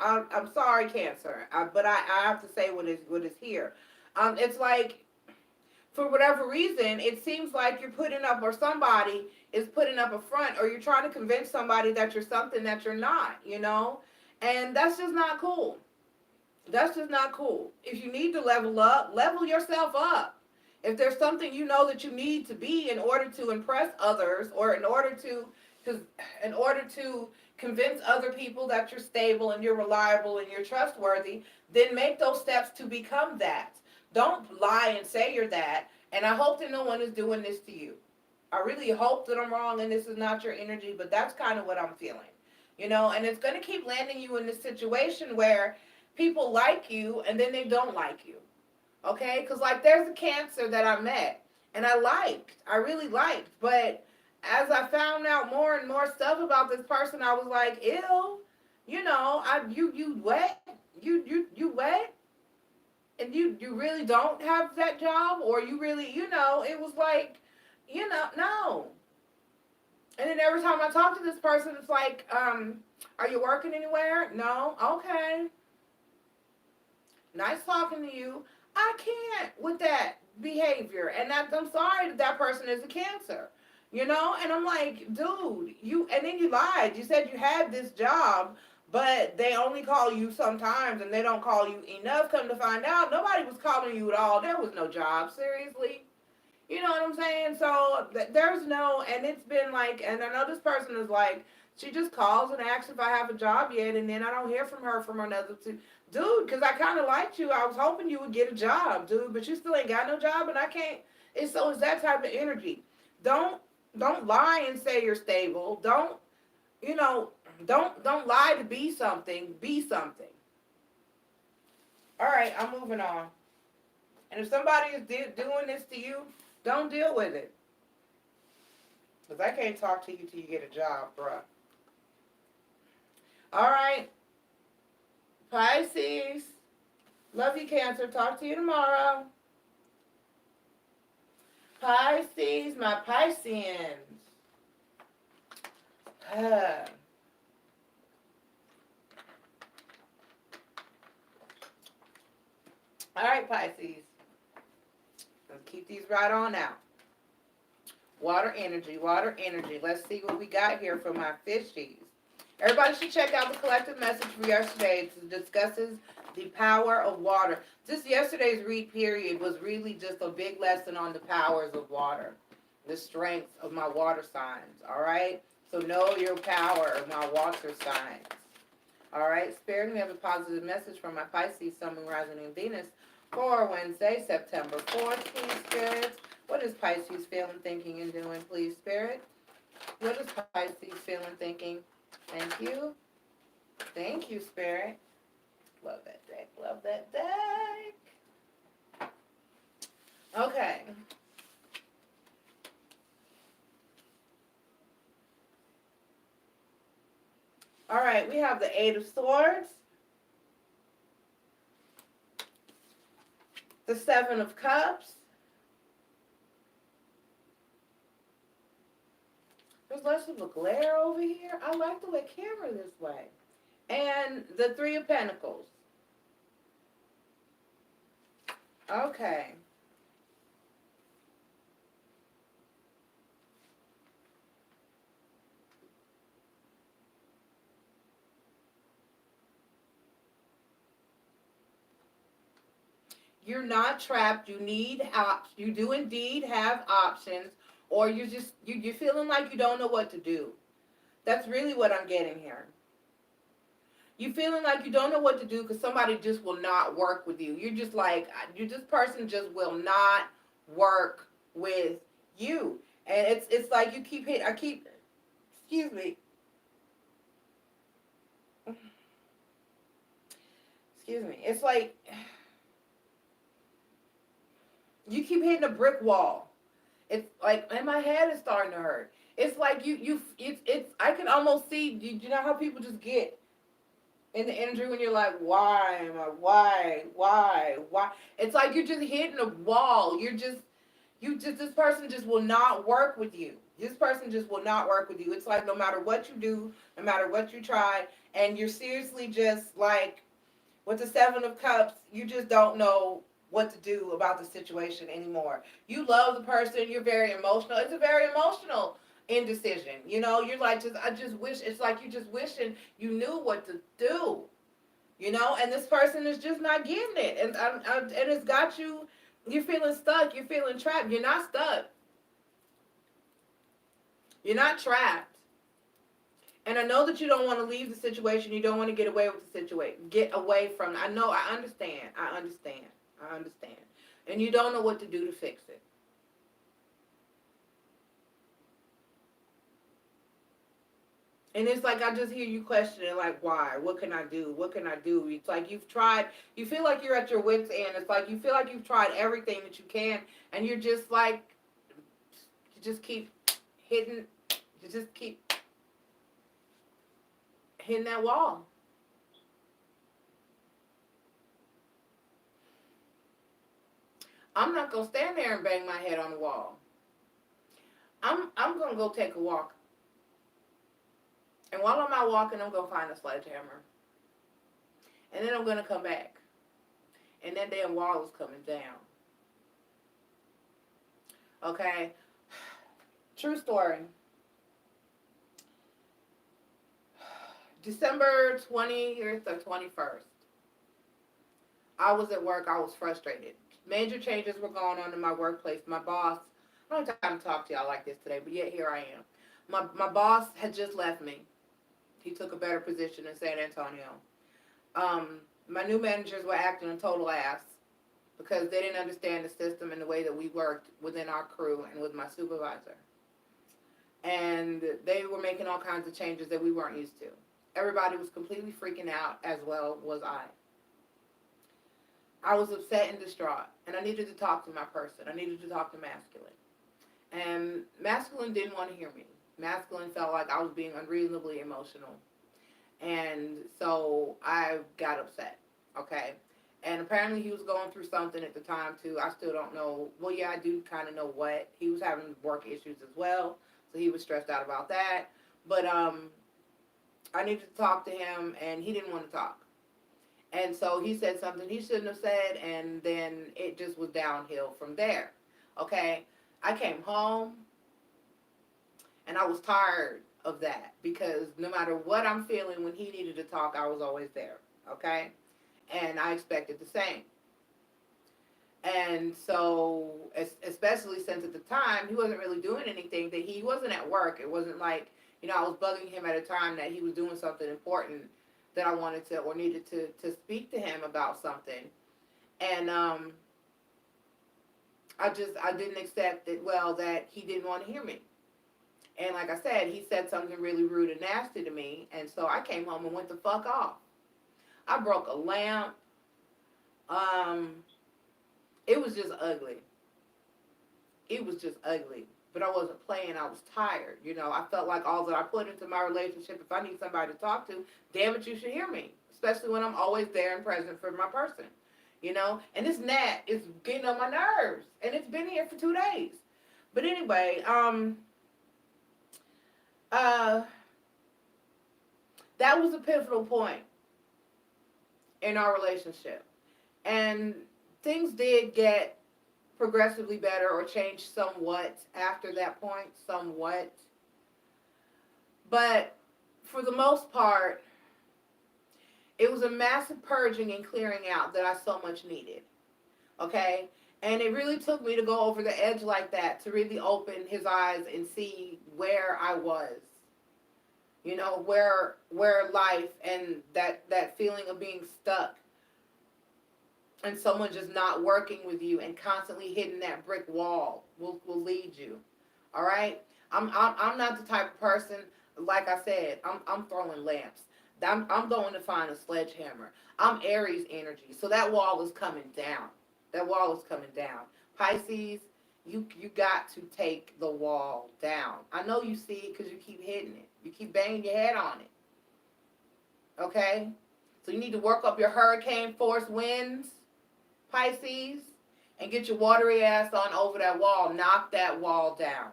I'm sorry, Cancer, but I have to say what is here. It's like, for whatever reason, it seems like you're putting up, or somebody is putting up a front, or you're trying to convince somebody that you're something that you're not, you know? And that's just not cool. That's just not cool. If you need to level up, level yourself up. If there's something you know that you need to be in order to impress others, or in order to convince other people that you're stable and you're reliable and you're trustworthy, then make those steps to become that. Don't lie and say you're that. And I hope that no one is doing this to you. I really hope that I'm wrong and this is not your energy, but that's kind of what I'm feeling. You know, and it's going to keep landing you in this situation where people like you and then they don't like you. Okay? Because, like, there's a Cancer that I met and I really liked. But as I found out more and more stuff about this person, I was like, ew, you know, you wet? You wet? And you really don't have that job, or you really, you know, it was like, you know, no. And then every time I talk to this person, it's like, are you working anywhere? No. Okay. Nice talking to you. I can't with that behavior. And I'm sorry that person is a Cancer, you know? And I'm like, dude, and then you lied. You said you had this job, but they only call you sometimes and they don't call you enough. Come to find out, nobody was calling you at all. There was no job. Seriously. You know what I'm saying? So there's no, and it's been like, and I know this person is like She just calls and asks if I have a job yet, and then I don't hear from her from another two. Dude, because I kind of liked you. I was hoping you would get a job, dude, but you still ain't got no job, and I can't. It's that type of energy. Don't don't lie and say you're stable. Don't you know? Don't lie to be something. Be something. All right, I'm moving on. And if somebody is doing this to you, don't deal with it. Because I can't talk to you till you get a job, bruh. All right, Pisces. Love you, Cancer. Talk to you tomorrow. Pisces, my Pisceans. All right, Pisces. Let's keep these right on out. Water energy, water energy. Let's see what we got here for my fishies. Everybody should check out the collective message for yesterday. It discusses the power of water. Just yesterday's read period was really just a big lesson on the powers of water, the strengths of my water signs, all right? So know your power of my water signs. All right, Spirit, we have a positive message from my Pisces, Sun, Moon, Rising, and Venus for Wednesday, September 4th, please, Spirit. What is Pisces feeling, thinking, and doing, please, Spirit? What is Pisces feeling, thinking? Thank you. Thank you, Spirit. Love that deck. Love that deck. Okay. All right, we have the Eight of Swords, the Seven of Cups. There's less of a glare over here. I like the camera this way. And the Three of Pentacles. Okay. You're not trapped. You need you do indeed have options, or you're feeling like you don't know what to do. That's really what I'm getting here. You feeling like you don't know what to do because somebody just will not work with you. You're just like, this person just will not work with you. And it's like you keep excuse me. Excuse me. It's like you keep hitting a brick wall. It's like, and my head is starting to hurt. It's like it's I can almost see, you know how people just get in the energy when you're like, why? It's like you're just hitting a wall. This person just will not work with you. This person just will not work with you. It's like no matter what you do, no matter what you try, and you're seriously just like, with the Seven of Cups, you just don't know what to do about the situation anymore. You love the person, you're very emotional. It's a very emotional indecision. You know, you're like, I just wish, it's like you just wishing you knew what to do. You know, and this person is just not getting it. And it's got you, you're feeling stuck, you're feeling trapped. You're not stuck. You're not trapped. And I know that you don't want to leave the situation. You don't want to get away with the situation. Get away from it. I know, I understand. And you don't know what to do to fix it. And it's like I just hear you questioning, like, why? What can I do? What can I do? It's like you've tried, you feel like you're at your wit's end. It's like you feel like you've tried everything that you can, and you're just like, you just keep hitting that wall. I'm not going to stand there and bang my head on the wall. I'm going to go take a walk. And while I'm out walking, I'm going to find a sledgehammer. And then I'm going to come back. And that damn wall is coming down. Okay? True story. December 20th or 21st. I was at work. I was frustrated. Major changes were going on in my workplace. My boss, I don't have time to talk to y'all like this today, but yet here I am. My boss had just left me. He took a better position in San Antonio. My new managers were acting a total ass because they didn't understand the system and the way that we worked within our crew and with my supervisor. And they were making all kinds of changes that we weren't used to. Everybody was completely freaking out, as well was I. I was upset and distraught, and I needed to talk to my person. I needed to talk to Masculine. And Masculine didn't want to hear me. Masculine felt like I was being unreasonably emotional. And so I got upset, okay? And apparently he was going through something at the time, too. I still don't know. Well, yeah, I do kind of know what. He was having work issues as well, so he was stressed out about that. But I needed to talk to him, and he didn't want to talk. And so he said something he shouldn't have said, and then it just was downhill from there, okay? I came home, and I was tired of that because no matter what I'm feeling when he needed to talk, I was always there, okay? And I expected the same. And so, especially since at the time, he wasn't really doing anything, that he wasn't at work. It wasn't like, I was bugging him at a time that he was doing something important that I wanted to or needed to speak to him about something. And I didn't accept it, that he didn't want to hear me. And like I said, he said something really rude and nasty to me, and so I came home and went the fuck off. I broke a lamp. It was just ugly. It was just ugly. But I wasn't playing. I was tired. I felt like all that I put into my relationship, if I need somebody to talk to, damn it, you should hear me. Especially when I'm always there and present for my person. And this gnat is getting on my nerves. And it's been here for 2 days. But anyway, that was a pivotal point in our relationship. And things did get progressively better or change somewhat after that point, somewhat. But for the most part, it was a massive purging and clearing out that I so much needed, okay? And it really took me to go over the edge like that to really open his eyes and see where I was, where life and that feeling of being stuck and someone just not working with you and constantly hitting that brick wall will lead you. All right? I'm not the type of person, like I said, I'm throwing lamps. I'm going to find a sledgehammer. I'm Aries energy. So that wall is coming down. That wall is coming down. Pisces, you got to take the wall down. I know you see it because you keep hitting it. You keep banging your head on it. Okay? So you need to work up your hurricane force winds, Pisces, and get your watery ass on over that wall. Knock that wall down.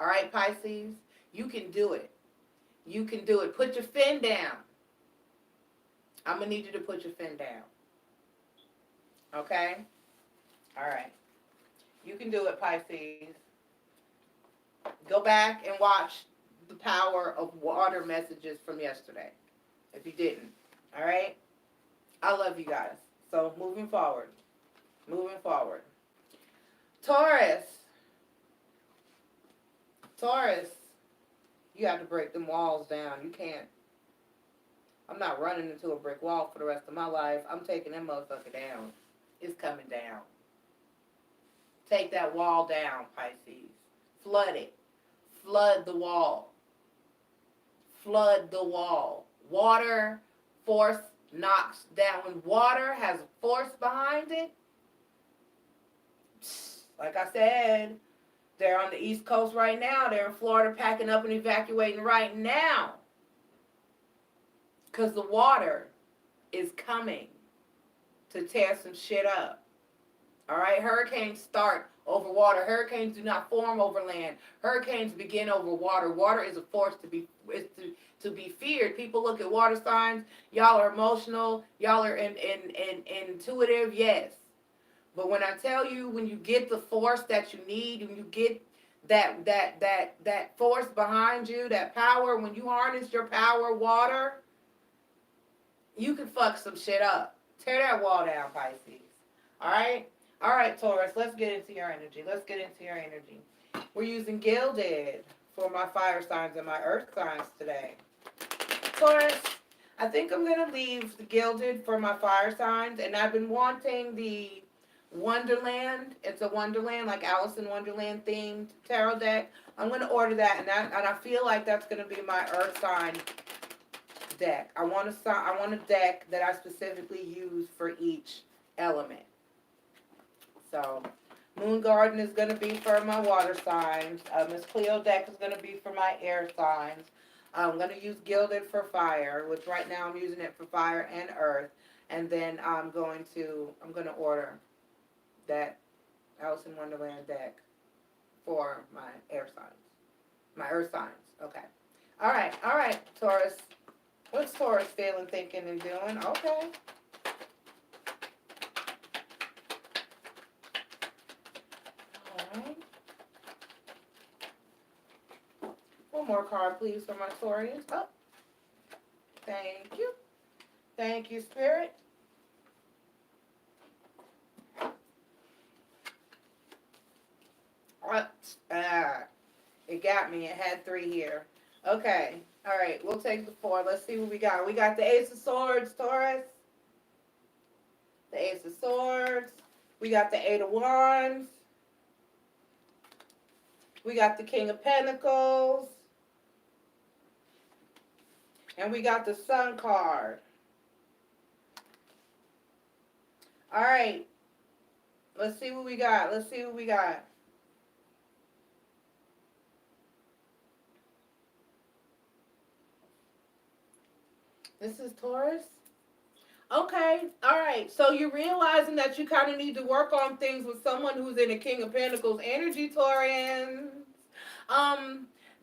All right, Pisces? You can do it. You can do it. Put your fin down. I'm going to need you to put your fin down. Okay? All right. You can do it, Pisces. Go back and watch the power of water messages from yesterday, if you didn't. All right? I love you guys. So, moving forward. Taurus, you have to break them walls down. You can't. I'm not running into a brick wall for the rest of my life. I'm taking that motherfucker down. It's coming down. Take that wall down, Pisces. Flood it. Flood the wall. Flood the wall. Water force knocks down. When water has force behind it, like I said, they're on the East Coast right now. They're in Florida packing up and evacuating right now. Because the water is coming to tear some shit up. All right? Hurricanes start over water. Hurricanes do not form over land. Hurricanes begin over water. Water is a force to be feared. People look at water signs. Y'all are emotional. Y'all are intuitive. Yes. But when I tell you, when you get the force that you need, when you get that force behind you, that power, when you harness your power, water, you can fuck some shit up. Tear that wall down, Pisces. All right? All right, Taurus, let's get into your energy. We're using Gilded for my fire signs and my earth signs today. Taurus, I think I'm going to leave the Gilded for my fire signs, and I've been wanting the Wonderland. It's a Wonderland, like Alice in Wonderland themed tarot deck. I'm going to order that, and I feel like that's going to be my earth sign deck. I want a deck that I specifically use for each element. So, Moon Garden is going to be for my water signs. Miss Cleo deck is going to be for my air signs. I'm going to use Gilded for fire, which right now I'm using it for fire and earth. And then I'm going to order that Alice in Wonderland deck for my air signs. My earth signs. Okay. All right, Taurus. What's Taurus feeling, thinking, and doing? Okay. All right. One more card, please, for my Taurians. Oh, thank you. Thank you, Spirit. It got me. It had 3 here. Okay. All right. We'll take the 4. Let's see what we got. We got the Ace of Swords, Taurus. The Ace of Swords. We got the 8 of Wands. We got the King of Pentacles. And we got the Sun card. All right. Let's see what we got. Let's see what we got. This is Taurus. Okay, all right. So you're realizing that you kind of need to work on things with someone who's in a King of Pentacles energy, Taurians.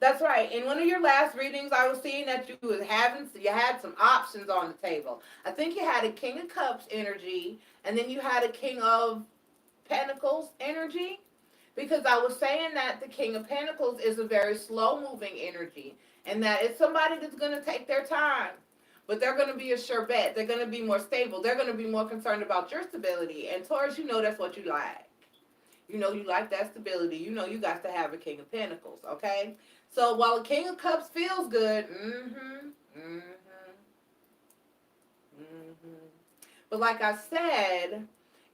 That's right. In one of your last readings, I was seeing that you had some options on the table. I think you had a King of Cups energy, and then you had a King of Pentacles energy. Because I was saying that the King of Pentacles is a very slow-moving energy, and that it's somebody that's going to take their time. But they're going to be a sure bet. They're going to be more stable. They're going to be more concerned about your stability. And Taurus, you know that's what you like. You know you like that stability. You know you got to have a King of Pentacles, okay? So while a King of Cups feels good, but like I said,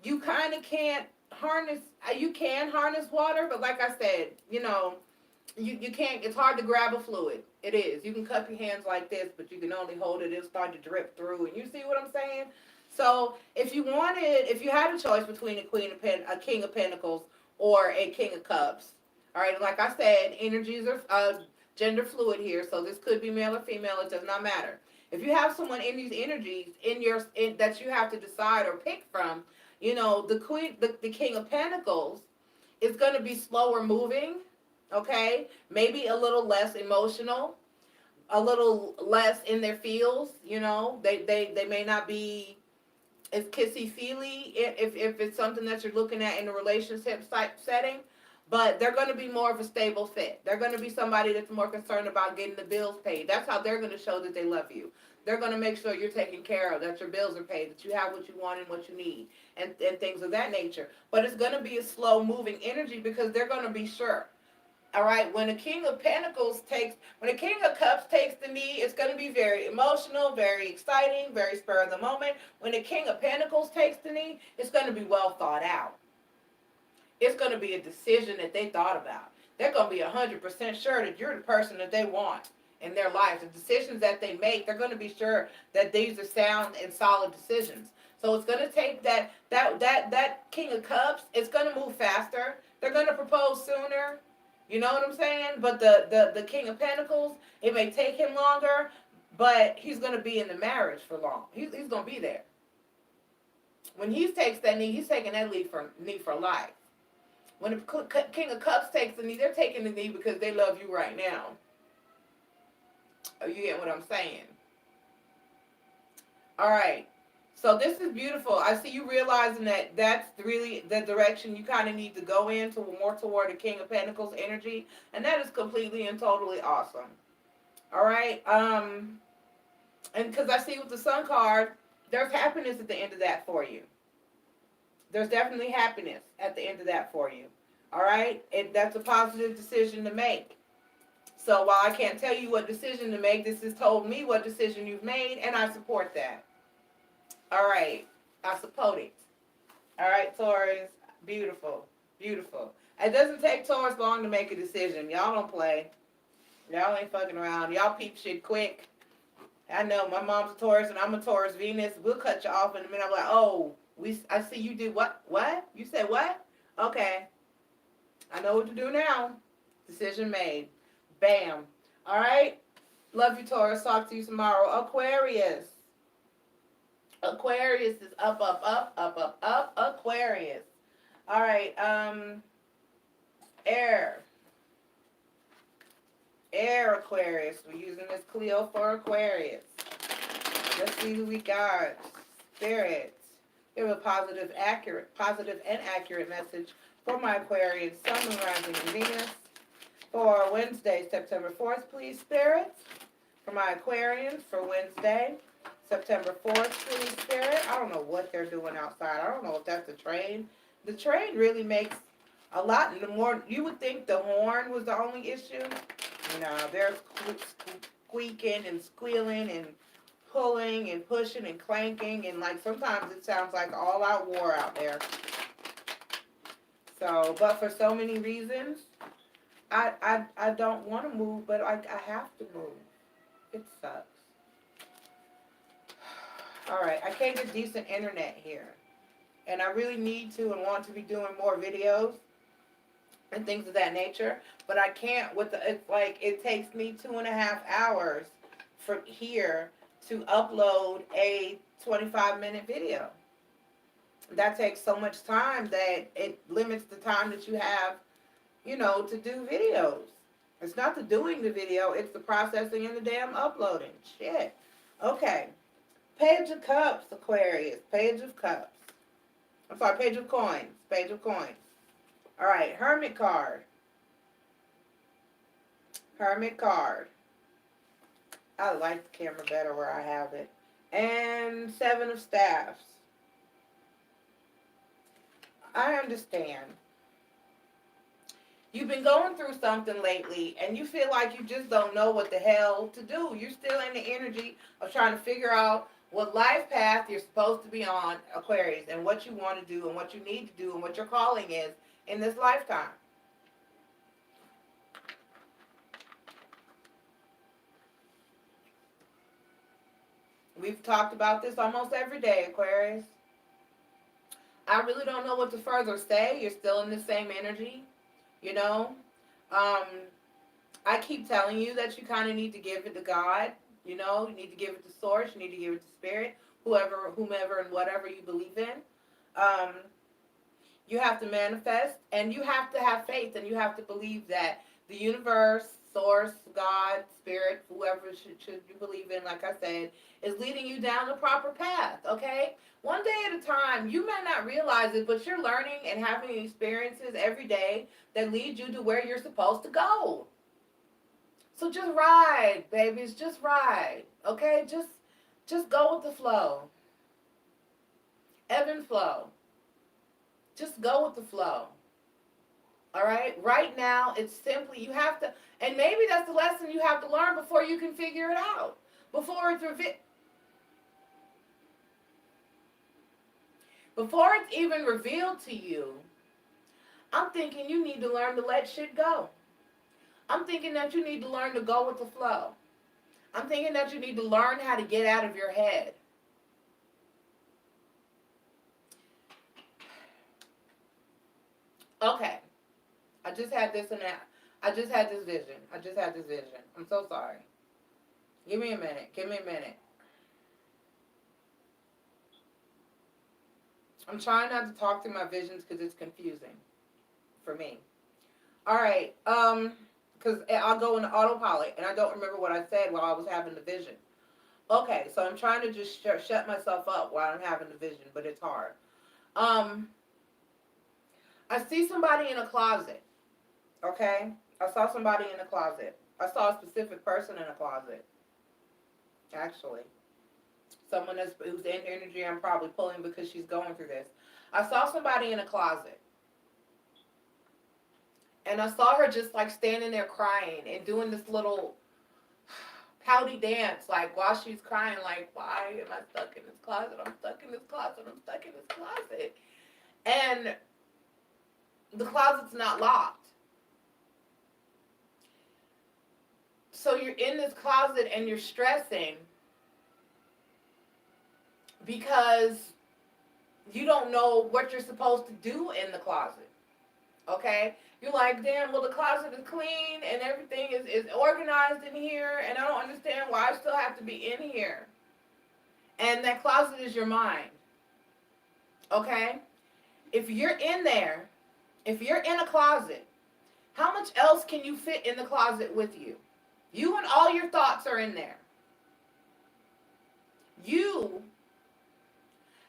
you kind of can't harness, you can harness water, but like I said, you know, you can't, it's hard to grab a fluid. It is. You can cup your hands like this, but you can only hold it. It'll start to drip through. And you see what I'm saying? So if you had a choice between a King of Pentacles or a King of Cups, all right, like I said, energies are gender fluid here, so this could be male or female. It does not matter. If you have someone in these energies that you have to decide or pick from, you know, the King of Pentacles is going to be slower moving. Okay, maybe a little less emotional, a little less in their feels. You know, they may not be as kissy-feely if it's something that you're looking at in a relationship setting, but they're going to be more of a stable fit. They're going to be somebody that's more concerned about getting the bills paid. That's how they're going to show that they love you. They're going to make sure you're taken care of, that your bills are paid, that you have what you want and what you need, and things of that nature. But it's going to be a slow-moving energy because they're going to be sure. All right, when a King of Cups takes the knee, it's going to be very emotional, very exciting, very spur of the moment. When the King of Pentacles takes the knee, it's going to be well thought out. It's going to be a decision that they thought about. They're going to be 100% sure that you're the person that they want in their life. The decisions that they make, they're going to be sure that these are sound and solid decisions. So it's going to take that King of Cups, it's going to move faster. They're going to propose sooner. You know what I'm saying? But the King of Pentacles, it may take him longer, but he's going to be in the marriage for long. He's going to be there. When he takes that knee, he's taking that knee for life. When the King of Cups takes the knee, they're taking the knee because they love you right now. Oh, you get what I'm saying? All right. So this is beautiful. I see you realizing that that's really the direction you kind of need to go into, more toward the King of Pentacles energy. And that is completely and totally awesome. All right. And because I see with the Sun card, there's happiness at the end of that for you. There's definitely happiness at the end of that for you. All right. That's a positive decision to make. So while I can't tell you what decision to make, this has told me what decision you've made, and I support that. All right. I support it. All right, Taurus. Beautiful. Beautiful. It doesn't take Taurus long to make a decision. Y'all don't play. Y'all ain't fucking around. Y'all peep shit quick. I know my mom's a Taurus and I'm a Taurus Venus. We'll cut you off in a minute. I'm like, oh, I see you did what? What? You said what? Okay. I know what to do now. Decision made. Bam. All right. Love you, Taurus. Talk to you tomorrow. Aquarius. Aquarius is up, up, up, up, up, up. Aquarius. All right. Air. Air Aquarius. We're using this Cleo for Aquarius. Let's see who we got. Spirit. Give a positive and accurate message for my Aquarius, Sun, Moon, Rising, and Venus. For Wednesday, September 4th, please, Spirit. For my Aquarians, for Wednesday, September 4th, please, Spirit. I don't know what they're doing outside. I don't know if that's the train. The train really makes a lot more. You would think the horn was the only issue. No, they're squeaking and squealing and pulling and pushing and clanking, and like sometimes it sounds like all out war out there. So, but for so many reasons, I don't want to move, but I have to move. It sucks. All right, I can't get decent internet here, and I really need to and want to be doing more videos and things of that nature, but I can't with the, it's like it takes me 2.5 hours from here to upload a 25-minute video. That takes so much time that it limits the time that you have, you know, to do videos. It's not the doing the video, it's the processing and the damn uploading. Shit. Okay. Page of Cups, Aquarius. Page of Cups. I'm sorry, Page of Coins. Page of Coins. All right, Hermit card. Hermit card. I like the camera better where I have it. And Seven of Staffs. I understand. You've been going through something lately, and you feel like you just don't know what the hell to do. You're still in the energy of trying to figure out what life path you're supposed to be on, Aquarius, and what you want to do, and what you need to do, and what your calling is in this lifetime. We've talked about this almost every day, Aquarius. I really don't know what to further say. You're still in the same energy, you know. I keep telling you that you kind of need to give it to God, you know. You need to give it to Source. You need to give it to Spirit, whomever, and whatever you believe in. You have to manifest, and you have to have faith, and you have to believe that the universe, Source, God, Spirit, whoever should you believe in, like I said, is leading you down the proper path, okay? One day at a time. You might not realize it, but you're learning and having experiences every day that lead you to where you're supposed to go. So just ride, babies. Just ride, okay? Just go with the flow. Ebb and flow. Just go with the flow. All right? Right now, it's simply, you have to, and maybe that's the lesson you have to learn before you can figure it out. Before it's even revealed to you, I'm thinking you need to learn to let shit go. I'm thinking that you need to learn to go with the flow. I'm thinking that you need to learn how to get out of your head. Okay. I just had this vision. I just had this vision. I'm so sorry. Give me a minute. I'm trying not to talk through my visions because it's confusing for me. All right. Because I'll go into autopilot and I don't remember what I said while I was having the vision. Okay, so I'm trying to just shut myself up while I'm having the vision, but it's hard. I see somebody in a closet. Okay? I saw somebody in a closet. I saw a specific person in a closet. Actually. Someone who's in energy I'm probably pulling because she's going through this. I saw somebody in a closet. And I saw her just like standing there crying and doing this little pouty dance, like while she's crying, like, why am I stuck in this closet? I'm stuck in this closet. I'm stuck in this closet. And the closet's not locked. So you're in this closet and you're stressing because you don't know what you're supposed to do in the closet. Okay? You're like, damn, well, the closet is clean and everything is organized in here, and I don't understand why I still have to be in here. And that closet is your mind. Okay? If you're in there, if you're in a closet, how much else can you fit in the closet with you? You and all your thoughts are in there. You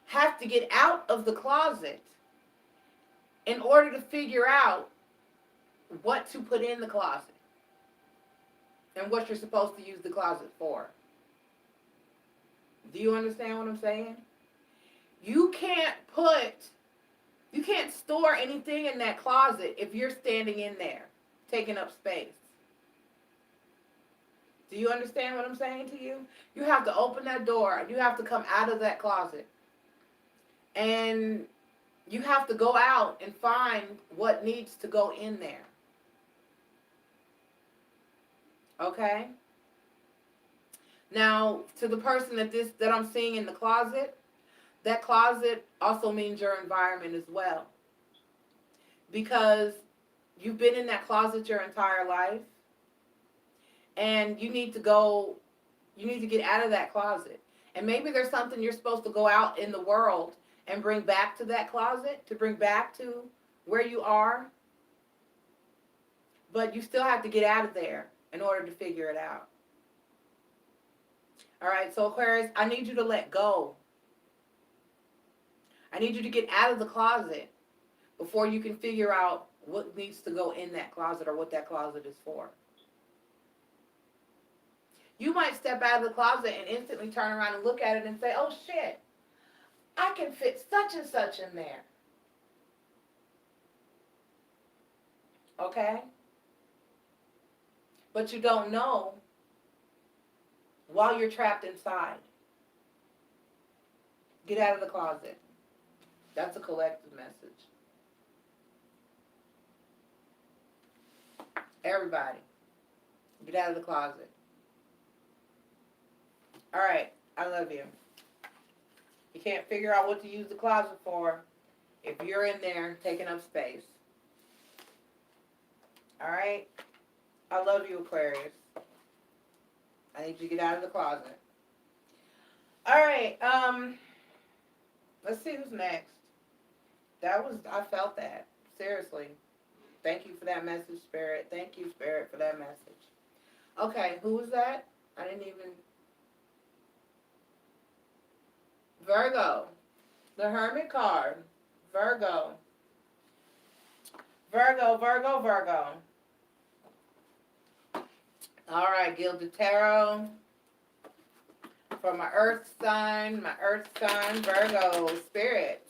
have to get out of the closet in order to figure out what to put in the closet and what you're supposed to use the closet for. Do you understand what I'm saying? You can't store anything in that closet if you're standing in there, taking up space. Do you understand what I'm saying to you? You have to open that door. You have to come out of that closet. And you have to go out and find what needs to go in there. Okay? Now, to the person that I'm seeing in the closet, that closet also means your environment as well. Because you've been in that closet your entire life, and you need to get out of that closet. And maybe there's something you're supposed to go out in the world and bring back to that closet, to bring back to where you are. But you still have to get out of there in order to figure it out. All right, so Aquarius, I need you to let go. I need you to get out of the closet before you can figure out what needs to go in that closet or what that closet is for. You might step out of the closet and instantly turn around and look at it and say, oh shit, I can fit such and such in there. Okay? But you don't know while you're trapped inside. Get out of the closet. That's a collective message. Everybody, get out of the closet. All right, I love you. You can't figure out what to use the closet for if you're in there taking up space. All right? I love you, Aquarius. I need you to get out of the closet. All right, let's see who's next. I felt that. Seriously. Thank you for that message, Spirit. Thank you, Spirit, for that message. Okay, who was that? I didn't even... Virgo. The Hermit card. Virgo. Virgo, Virgo, Virgo. All right, Gilded Tarot. For my Earth sign, Virgo, Spirit.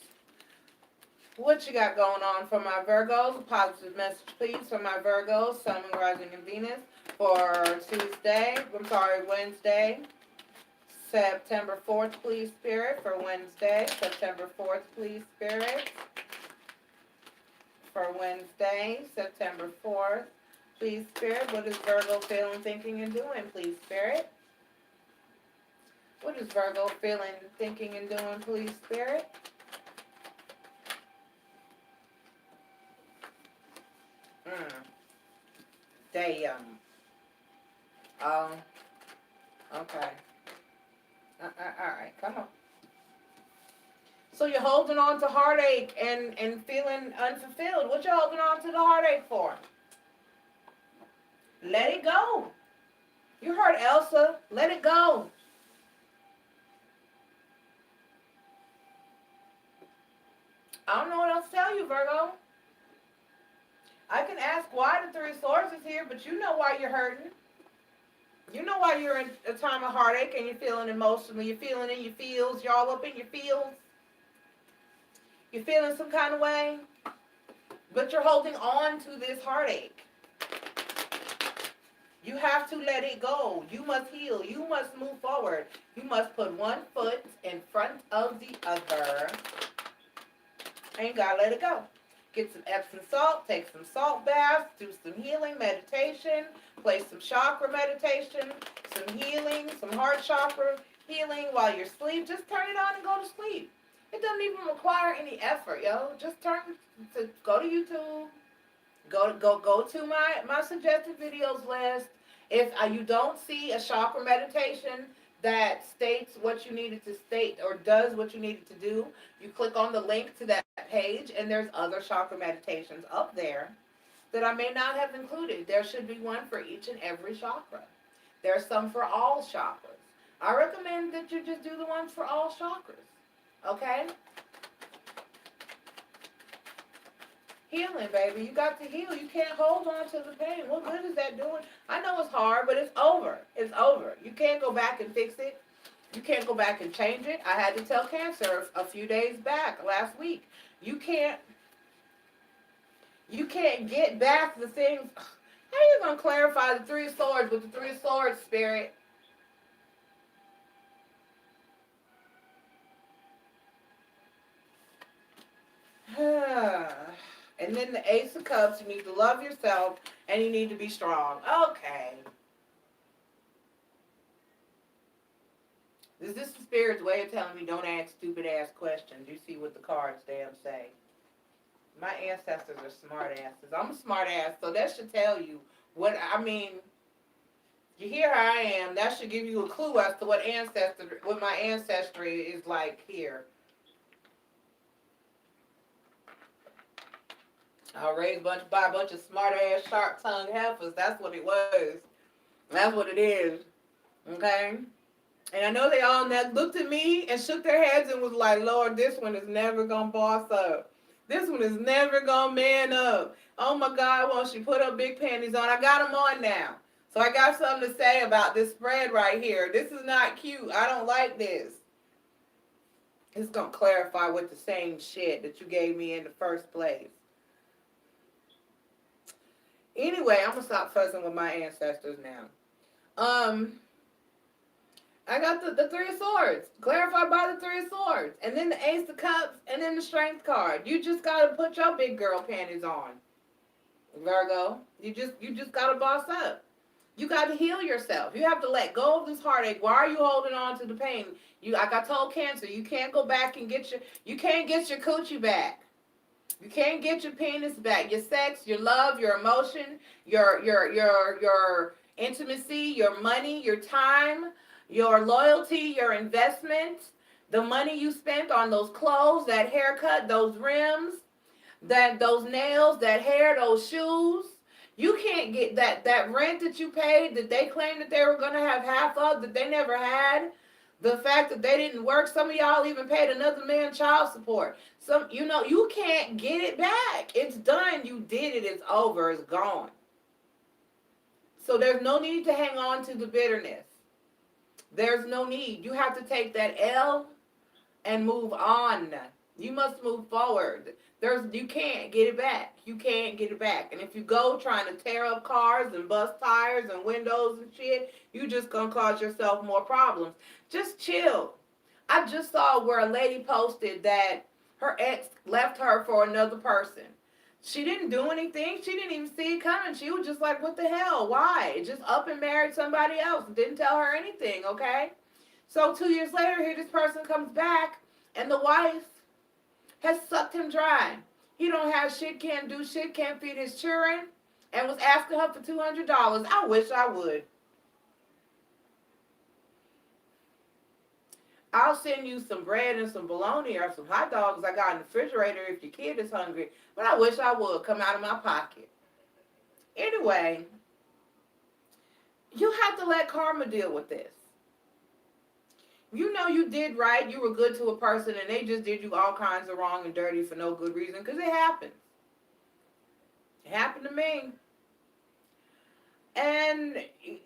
What you got going on for my Virgos? A positive message, please, for my Virgos, Sun, Moon, Rising, and Venus for Wednesday, September 4th, please, Spirit, for Wednesday, September 4th, please, Spirit, for Wednesday, September 4th, please, Spirit. What is Virgo feeling, thinking, and doing, please, Spirit? What is Virgo feeling, thinking, and doing, please, Spirit? Damn. Oh. Okay. Alright, come on. So you're holding on to heartache and feeling unfulfilled. What you holding on to the heartache for? Let it go. You heard Elsa. Let it go. I don't know what else to tell you, Virgo. I can ask why the Three of Swords is here, but you know why you're hurting. You know why you're in a time of heartache and you're feeling emotional. You're feeling in your feels. You're all up in your feels. You're feeling some kind of way. But you're holding on to this heartache. You have to let it go. You must heal. You must move forward. You must put one foot in front of the other. And you gotta let it go. Get some Epsom salt, take some salt baths, do some healing meditation, play some chakra meditation, some healing, some heart chakra healing while you're asleep. Just turn it on and go to sleep. It doesn't even require any effort, yo. Just go to YouTube. Go to my suggested videos list. If you don't see a chakra meditation that states what you needed to state or does what you needed to do, you click on the link to that page, and there's other chakra meditations up there that I may not have included. There should be one for each and every chakra. There's some for all chakras. I recommend that you just do the ones for all chakras. Okay? Healing, baby. You got to heal. You can't hold on to the pain. What good is that doing? I know it's hard, but it's over. It's over. You can't go back and fix it. You can't go back and change it. I had to tell Cancer a few days back, last week. You can't get back the things. How are you going to clarify the Three of Swords with the Three of Swords, Spirit? And then the Ace of Cups, you need to love yourself and you need to be strong. Okay. Is this the Spirit's way of telling me don't ask stupid ass questions? You see what the cards damn say. My ancestors are smart asses. I'm a smart ass, so that should tell you what, I mean, you hear how I am. That should give you a clue as to what my ancestry is like here. I was raised by a bunch of smart-ass, sharp-tongued heifers. That's what it was. That's what it is. Okay? And I know they all looked at me and shook their heads and was like, Lord, this one is never going to boss up. This one is never going to man up. Oh, my God, won't she put her big panties on? I got them on now. So I got something to say about this spread right here. This is not cute. I don't like this. It's going to clarify with the same shit that you gave me in the first place. Anyway, I'm going to stop fussing with my ancestors now. I got the Three of Swords. Clarified by the Three of Swords. And then the Ace of Cups. And then the Strength card. You just got to put your big girl panties on. Virgo. You just got to boss up. You got to heal yourself. You have to let go of this heartache. Why are you holding on to the pain? Like I told Cancer, you can't go back and you can't get your coochie back. You can't get your penis back. Your sex, your love, your emotion, your intimacy, your money, your time, your loyalty, your investment, the money you spent on those clothes, that haircut, those rims, those nails, that hair, those shoes. You can't get that rent that you paid that they claimed that they were going to have half of that they never had. The fact that they didn't work, some of y'all even paid another man child support. You can't get it back. It's done. You did it. It's over. It's gone. So there's no need to hang on to the bitterness. There's no need. You have to take that L and move on. You must move forward. You can't get it back. You can't get it back. And if you go trying to tear up cars and bust tires and windows and shit, you just gonna cause yourself more problems. Just chill. I just saw where a lady posted that her ex left her for another person. She didn't do anything. She didn't even see it coming. She was just like, what the hell? Why? Just up and married somebody else. Didn't tell her anything, okay? So 2 years later, here this person comes back, and the wife has sucked him dry. He don't have shit, can't do shit, can't feed his children, and was asking her for $200. I wish I would. I'll send you some bread and some bologna or some hot dogs I got in the refrigerator if your kid is hungry. But I wish I would come out of my pocket. Anyway, you have to let karma deal with this. You know you did right. You were good to a person and they just did you all kinds of wrong and dirty for no good reason because it happens. It happened to me. And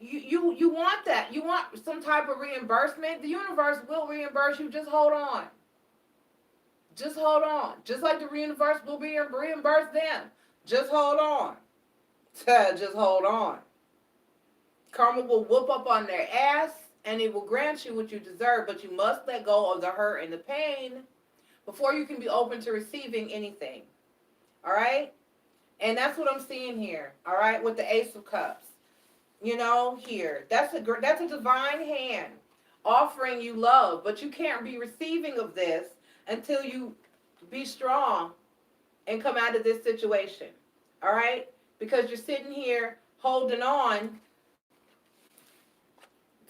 you want that. You want some type of reimbursement. The universe will reimburse you. Just hold on. Just hold on. Just like the universe will reimburse them. Just hold on. Just hold on. Karma will whoop up on their ass and it will grant you what you deserve, but you must let go of the hurt and the pain before you can be open to receiving anything. All right? And that's what I'm seeing here. All right? With the Ace of Cups. You know, here. That's a divine hand offering you love, but you can't be receiving of this until you be strong and come out of this situation. All right? Because you're sitting here holding on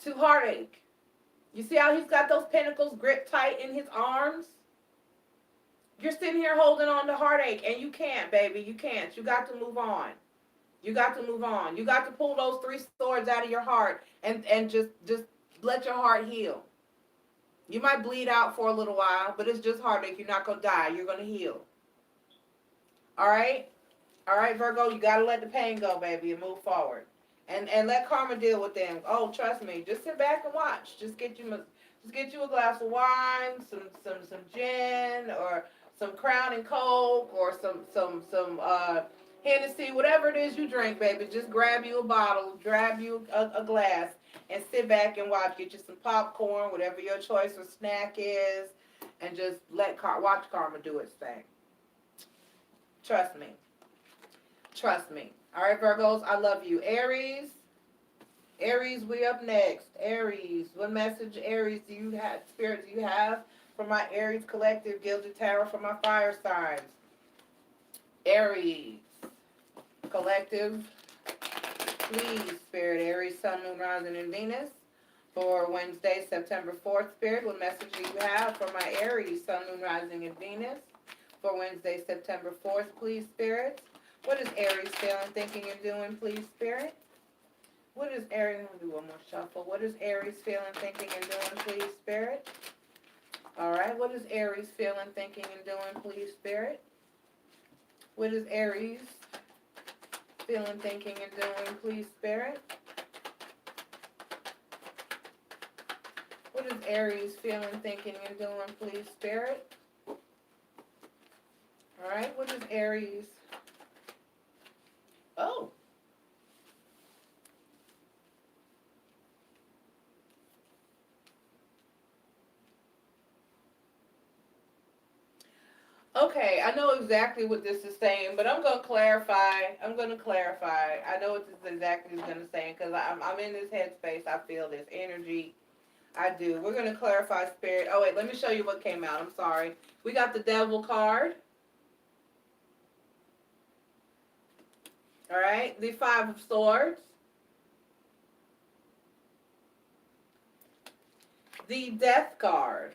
to heartache. You see how he's got those pentacles gripped tight in his arms? You're sitting here holding on to heartache, and you can't, baby. You can't. You got to move on. You got to move on. You got to pull those three swords out of your heart and just let your heart heal. You might bleed out for a little while, but it's just heartache. You're not going to die. You're going to heal. All right? All right, Virgo, you got to let the pain go, baby, and move forward. And let karma deal with them. Oh, trust me. Just sit back and watch. Just get you a glass of wine, some gin, or some Crown and Coke, or some Hennessy, whatever it is you drink, baby. Just grab you a bottle, grab you a glass, and sit back and watch. Get you some popcorn, whatever your choice of snack is, and just watch karma do its thing. Trust me. Trust me. All right, Virgos, I love you. Aries, we up next. Aries, what message, Aries, Spirit, do you have for my Aries collective, Gilded Tarot, for my fire signs? Aries collective, please, Spirit, Aries, Sun, Moon, Rising, and Venus, for Wednesday, September 4th, Spirit, what message do you have for my Aries, Sun, Moon, Rising, and Venus, for Wednesday, September 4th, please, Spirit? What is Aries feeling, thinking, and doing, please, Spirit? What is Aries, I'm going to do one more shuffle. What is Aries feeling, thinking, and doing, please, Spirit? All right, what is Aries feeling, thinking, and doing, please, Spirit? What is Aries feeling, thinking, and doing, please, Spirit? What is Aries feeling, thinking, and doing, please, Spirit? All right, what is Aries? Oh. Okay, I know exactly what this is saying, but I'm going to clarify. I know what this exactly is going to say because I'm in this headspace. I feel this energy. I do. We're going to clarify, Spirit. Oh, wait, let me show you what came out. I'm sorry. We got the Devil card. All right, the Five of Swords. The Death card.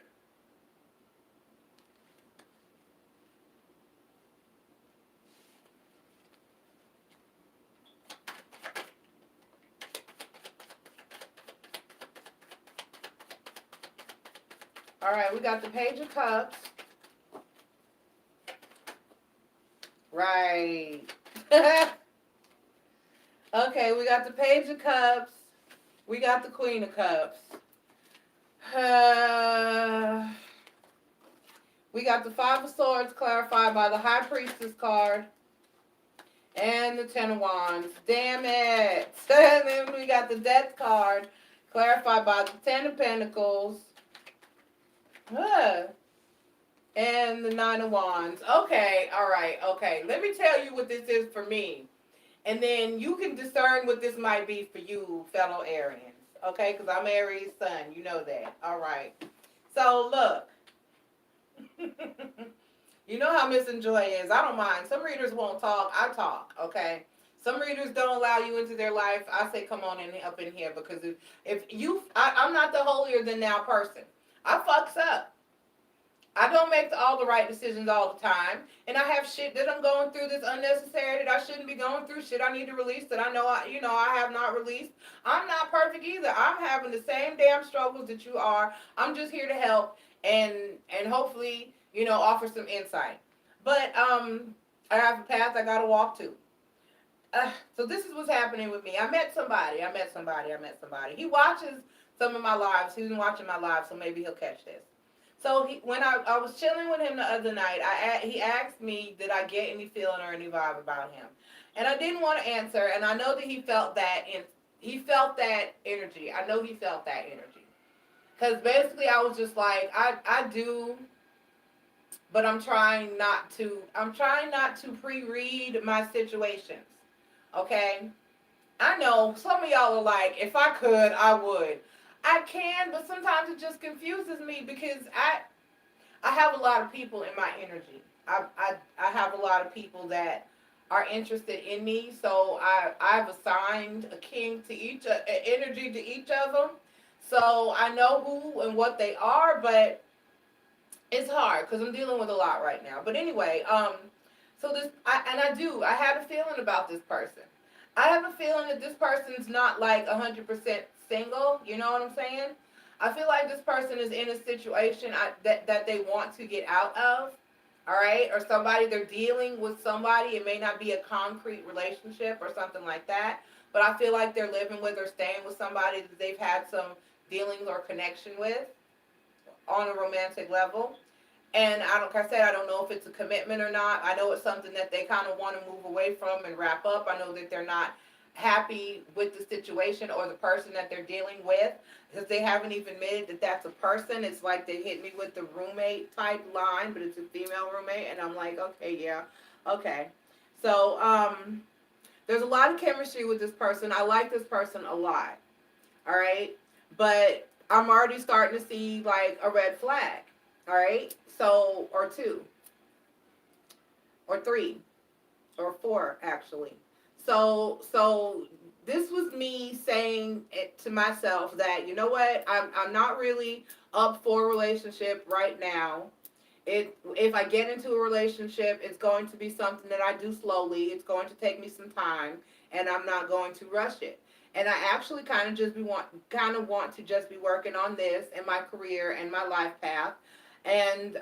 All right, we got the Page of Cups. Right. Okay, we got the Page of Cups. We got the Queen of Cups. We got the Five of Swords clarified by the High Priestess card. And the Ten of Wands. Damn it. And then we got the Death card clarified by the Ten of Pentacles. And the Nine of Wands. Okay, all right, okay. Let me tell you what this is for me. And then you can discern what this might be for you, fellow Arians. Okay, because I'm Aries sun. You know that. All right. So, look. You know how MissNJoy is. I don't mind. Some readers won't talk. I talk, okay? Some readers don't allow you into their life. I say come on up in here because if you... I'm not the holier than thou person. I fucks up. I don't make all the right decisions all the time. And I have shit that I'm going through that's unnecessary that I shouldn't be going through. Shit I need to release that I know I have not released. I'm not perfect either. I'm having the same damn struggles that you are. I'm just here to help and hopefully, offer some insight. But I have a path I got to walk to. So this is what's happening with me. I met somebody. He watches some of my lives. He's been watching my lives, so maybe he'll catch this. So when I was chilling with him the other night, he asked me, did I get any feeling or any vibe about him? And I didn't want to answer, and I know that he felt that energy. I know he felt that energy. Because basically I was just like, I do, but I'm trying not to pre-read my situations. Okay? I know some of y'all are like, if I could, I would. I can, but sometimes it just confuses me because I have a lot of people in my energy. I have a lot of people that are interested in me, so I've assigned a king to each energy to each of them. So I know who and what they are, but it's hard because I'm dealing with a lot right now. But anyway, so I had a feeling about this person. I have a feeling that this person's not like 100% single. You know what I'm saying? I feel like this person is in a situation that they want to get out of. All right, or somebody they're dealing with somebody. It may not be a concrete relationship or something like that, but I feel like they're living with or staying with somebody that they've had some dealings or connection with on a romantic level. And like I said, I don't know if it's a commitment or not. I know it's something that they kind of want to move away from and wrap up. I know that they're not happy with the situation or the person that they're dealing with because they haven't even admitted that that's a person. It's like they hit me with the roommate type line, but it's a female roommate, and I'm like, okay, yeah, okay. So there's a lot of chemistry with this person. I like this person a lot. All right, but I'm already starting to see like a red flag. All right, so or two, or three, or four actually. So this was me saying it to myself that you know what, I'm not really up for a relationship right now. If I get into a relationship, it's going to be something that I do slowly. It's going to take me some time, and I'm not going to rush it. And I actually kind of want to just be working on this in my career and my life path, and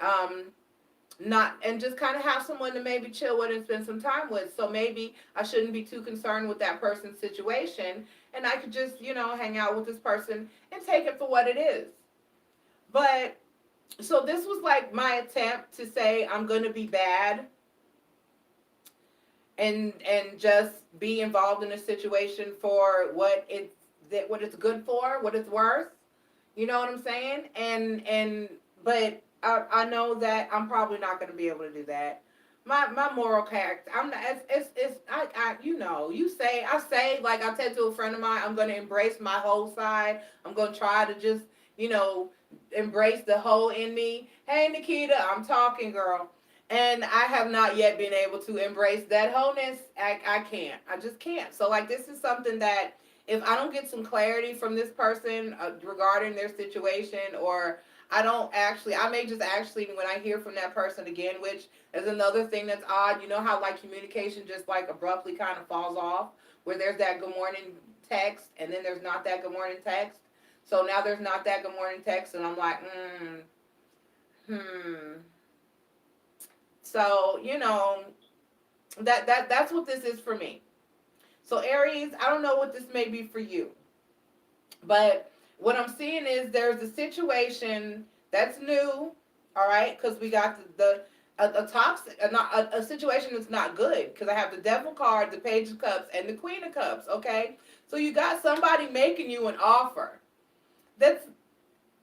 not and just kind of have someone to maybe chill with and spend some time with. So maybe I shouldn't be too concerned with that person's situation, and I could just hang out with this person and take it for what it is. But so this was like my attempt to say I'm going to be bad and just be involved in a situation for what it's good for, what it's worth. You know what I'm saying? And but I know that I'm probably not going to be able to do that. My moral character, I'm not. It's I say like I said to a friend of mine, I'm going to embrace my whole side. I'm going to try to just you know embrace the whole in me. Hey Nikita, I'm talking, girl. And I have not yet been able to embrace that wholeness. I can't. I just can't. So like this is something that if I don't get some clarity from this person regarding their situation, or I may just actually, when I hear from that person again, which is another thing that's odd. You know how like communication just like abruptly kind of falls off, where there's that good morning text and then there's not that good morning text. So now there's not that good morning text, and I'm like, So that's what this is for me. So Aries, I don't know what this may be for you, but what I'm seeing is there's a situation that's new, all right? Because we got a toxic, a situation that's not good. Because I have the Devil card, the Page of Cups, and the Queen of Cups. Okay, so you got somebody making you an offer that's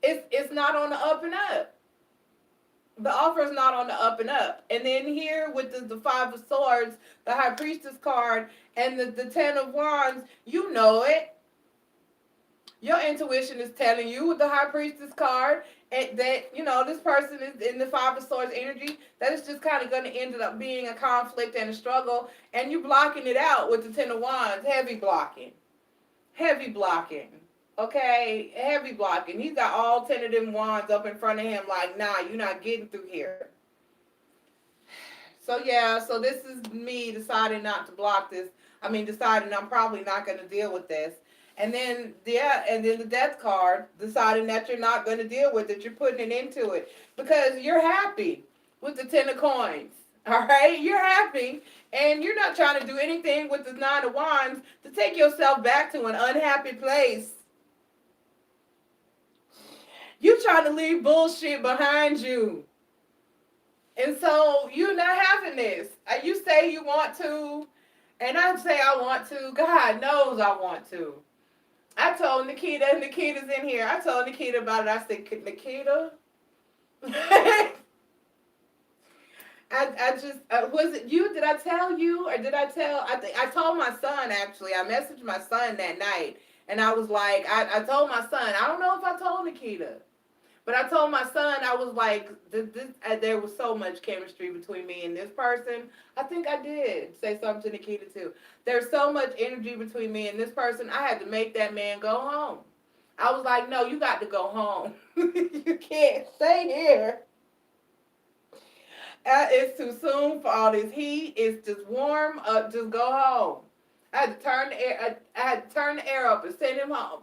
it's not on the up and up. The offer is not on the up and up. And then here with the Five of Swords, the High Priestess card, and the Ten of Wands, you know it. Your intuition is telling you with the High Priestess card that this person is in the Five of Swords energy, that it's just kind of going to end up being a conflict and a struggle, and you blocking it out with the Ten of Wands. Heavy blocking. Okay, heavy blocking. He's got all 10 of them wands up in front of him like, nah, you're not getting through here. So yeah, so this is me deciding not to block this. I mean, deciding I'm probably not going to deal with this. And then, the Death card, deciding that you're not going to deal with it. You're putting it into it because you're happy with the 10 of coins. All right? You're happy, and you're not trying to do anything with the 9 of wands to take yourself back to an unhappy place. You're trying to leave bullshit behind you. And so you're not having this. You say you want to, and I say I want to. God knows I want to. I told Nikita's in here. I told Nikita about it. I said, Nikita, I just, was it you? Did I tell you? Or did I tell, I told my son, actually. I messaged my son that night. And I was like, I told my son, I don't know if I told Nikita. But I told my son, I was like, there was so much chemistry between me and this person. I think I did say something to Nikita too. There's so much energy between me and this person. I had to make that man go home. I was like, no, you got to go home. You can't stay here. It's too soon for all this heat. It's just warm. Just go home. I had to turn the air. I had to turn the air up and send him home,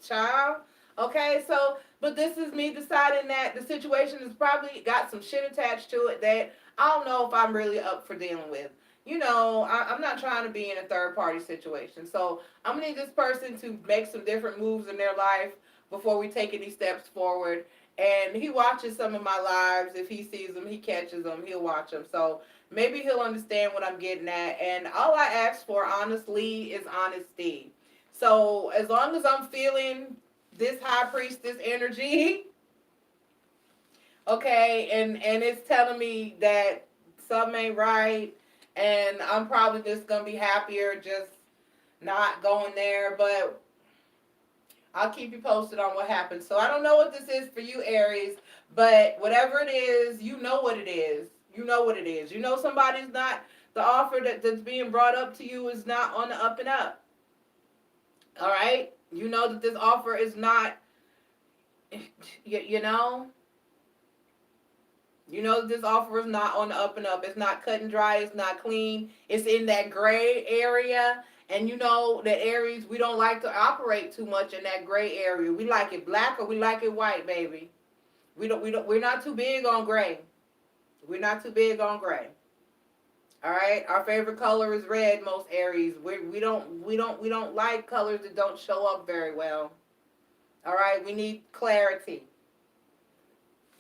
child. Okay, so, but this is me deciding that the situation has probably got some shit attached to it that I don't know if I'm really up for dealing with. You know, I'm not trying to be in a third party situation. So I'm gonna need this person to make some different moves in their life before we take any steps forward. And he watches some of my lives. If he sees them, he catches them, he'll watch them. So maybe he'll understand what I'm getting at. And all I ask for, honestly, is honesty. So as long as I'm feeling this high priestess energy, okay, and it's telling me that something ain't right, and I'm probably just gonna be happier just not going there, but I'll keep you posted on what happens. So I don't know what this is for you, Aries, but whatever it is, you know what it is. You know what it is. You know somebody's not, the offer that's being brought up to you is not on the up and up. All right? You know that this offer is not, you know that this offer is not on the up and up. It's not cut and dry. It's not clean. It's in that gray area. And you know that Aries, we don't like to operate too much in that gray area. We like it black or we like it white, baby. We're not too big on gray. We're not too big on gray. All right, our favorite color is red. Most Aries, we don't like colors that don't show up very well. All right, we need clarity.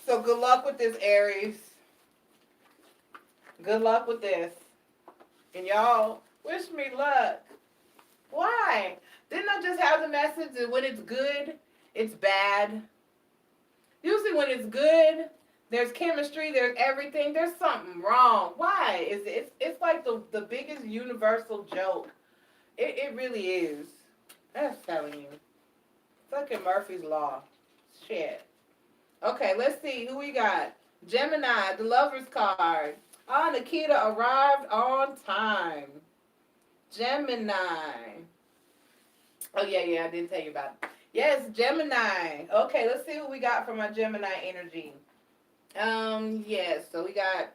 So good luck with this, Aries. Good luck with this. And y'all, wish me luck. Why? Didn't I just have the message that when it's good, it's bad? Usually when it's good, there's chemistry, there's everything, there's something wrong. Why? It's like the biggest universal joke. It really is. I'm telling you. Fucking Murphy's Law. Shit. Okay, let's see who we got. Gemini, the Lover's card. Ah, Nikita arrived on time. Gemini. Oh, yeah, I didn't tell you about it. Yes, Gemini. Okay, let's see what we got from my Gemini energy. Yes, so we got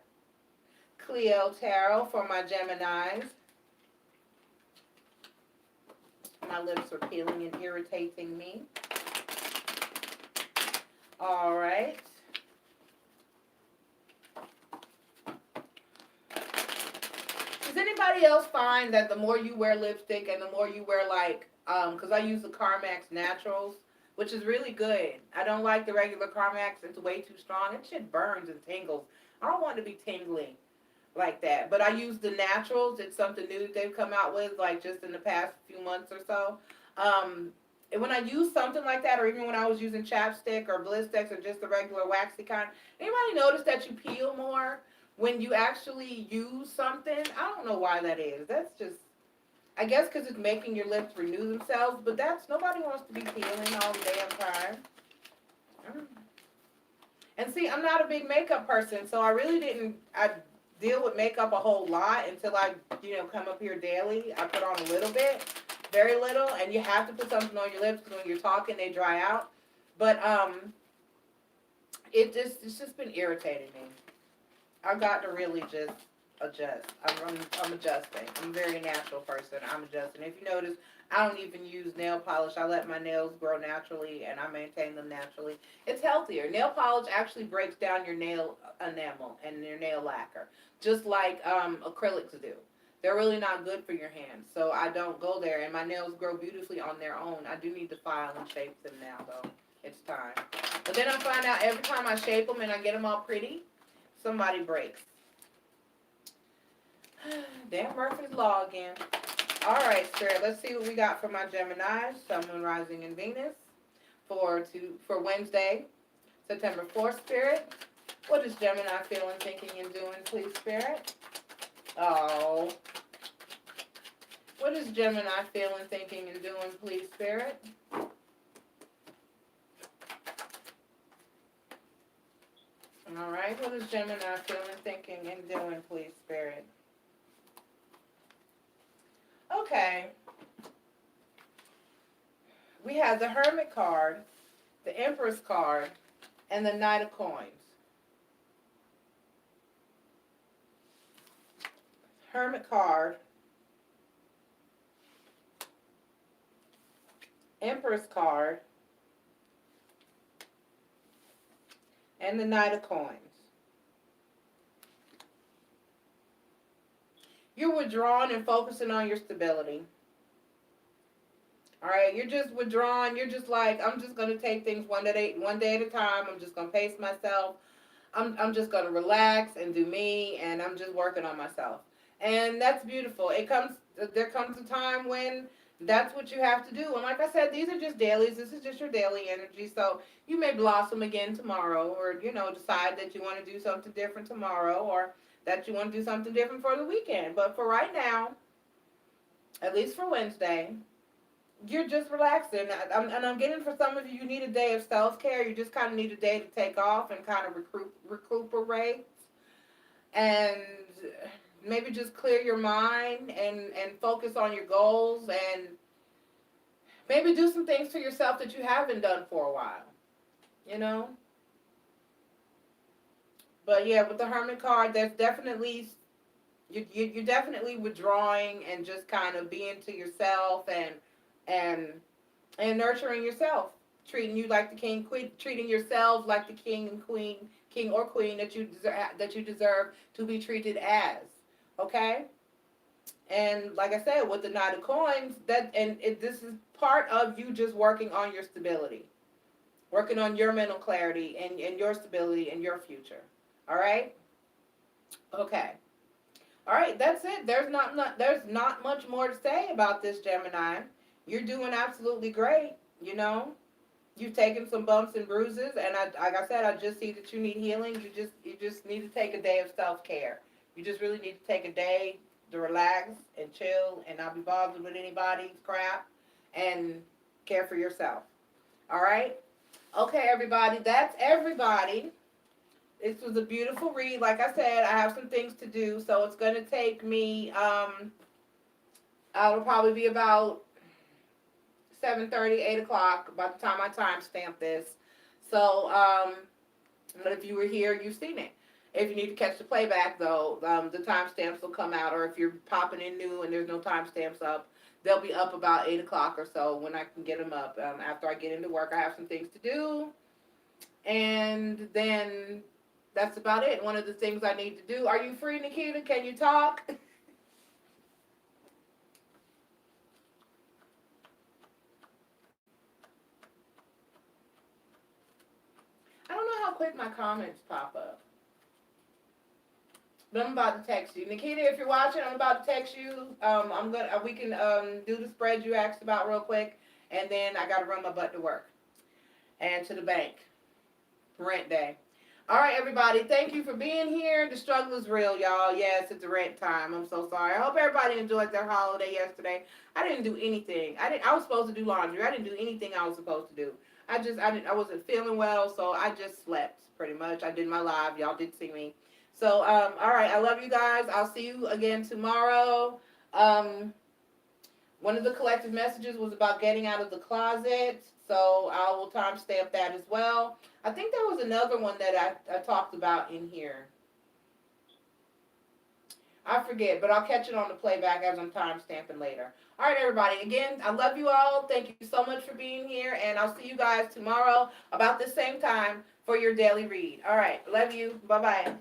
Cleo Tarot for my Geminis. My lips are peeling and irritating me. All right. Does anybody else find that the more you wear lipstick and the more you wear because I use the Carmex Naturals, which is really good. I don't like the regular Carmex. It's way too strong. It shit burns and tingles. I don't want to be tingling like that. But I use the Naturals. It's something new that they've come out with, like just in the past few months or so. And when I use something like that, or even when I was using chapstick or Blistex or just the regular waxy kind, anybody notice that you peel more when you actually use something? I don't know why that is. That's just, I guess because it's making your lips renew themselves, but nobody wants to be peeling all the damn time. And see, I'm not a big makeup person, so I deal with makeup a whole lot until I, come up here daily. I put on a little bit, very little, and you have to put something on your lips because when you're talking, they dry out. But it's just been irritating me. I've got to really just adjust. I'm adjusting. I'm a very natural person. I'm adjusting. If you notice, I don't even use nail polish. I let my nails grow naturally, and I maintain them naturally. It's healthier. Nail polish actually breaks down your nail enamel and your nail lacquer, just like acrylics do. They're really not good for your hands, so I don't go there, and my nails grow beautifully on their own. I do need to file and shape them now, though. It's time. But then I find out every time I shape them and I get them all pretty, somebody breaks. Damn Murphy's Law again. All right, Spirit, let's see what we got for my Gemini, Sun, Moon, Rising, and Venus for Wednesday, September 4th, Spirit. What is Gemini feeling, thinking, and doing, please, Spirit? Oh. What is Gemini feeling, thinking, and doing, please, Spirit? All right, what is Gemini feeling, thinking, and doing, please, Spirit? Okay. We have the Hermit card, the Empress card, and the Knight of Coins. Hermit card, Empress card, and the Knight of Coins. You're withdrawing and focusing on your stability. All right, you're just withdrawing. You're just like, I'm just going to take things one day at a time. I'm just going to pace myself. I'm just going to relax and do me, and I'm just working on myself. And that's beautiful. There comes a time when that's what you have to do. And like I said, these are just dailies. This is just your daily energy. So you may blossom again tomorrow, or, decide that you want to do something different tomorrow, or that you want to do something different for the weekend. But for right now, at least for Wednesday, you're just relaxing. And I'm getting, for some of you, you need a day of self-care. You just kind of need a day to take off and kind of recuperate. And maybe just clear your mind and focus on your goals, and maybe do some things for yourself that you haven't done for a while, But yeah, with the Hermit card, there's definitely, you're definitely withdrawing and just kind of being to yourself and nurturing yourself, treating you like the king, queen, treating yourselves like the king or queen that you deserve to be treated as. Okay? And like I said, with the Knight of Coins, this is part of you just working on your stability, working on your mental clarity and your stability and your future. All right? Okay. All right, that's it. There's not much more to say about this, Gemini. You're doing absolutely great. You've taken some bumps and bruises, and like I said, I just see that you need healing. You just need to take a day of self-care. You just really need to take a day to relax and chill and not be bothered with anybody's crap and care for yourself. All right? Okay, everybody, that's everybody. This was a beautiful read. Like I said, I have some things to do, so it's going to take me, it'll probably be about 7:30, 8 o'clock by the time I timestamp this. So, but if you were here, you've seen it. If you need to catch the playback, though, the timestamps will come out, or if you're popping in new and there's no timestamps up, they'll be up about 8 o'clock or so when I can get them up. After I get into work, I have some things to do, and then that's about it. One of the things I need to do. Are you free, Nikita? Can you talk? I don't know how quick my comments pop up. But I'm about to text you. Nikita, if you're watching, I'm about to text you. We can do the spread you asked about real quick, and then I gotta run my butt to work. And to the bank. Rent day. All right, everybody. Thank you for being here. The struggle is real, y'all. Yes, it's rent time. I'm so sorry. I hope everybody enjoyed their holiday yesterday. I didn't do anything. I was supposed to do laundry. I didn't do anything I was supposed to do. I wasn't feeling well, so I just slept pretty much. I did my live. Y'all did see me. So, all right. I love you guys. I'll see you again tomorrow. One of the collective messages was about getting out of the closet, so I will timestamp that as well. I think there was another one that I talked about in here. I forget, but I'll catch it on the playback as I'm timestamping later. All right, everybody. Again, I love you all. Thank you so much for being here, and I'll see you guys tomorrow about the same time for your daily read. All right. Love you. Bye-bye.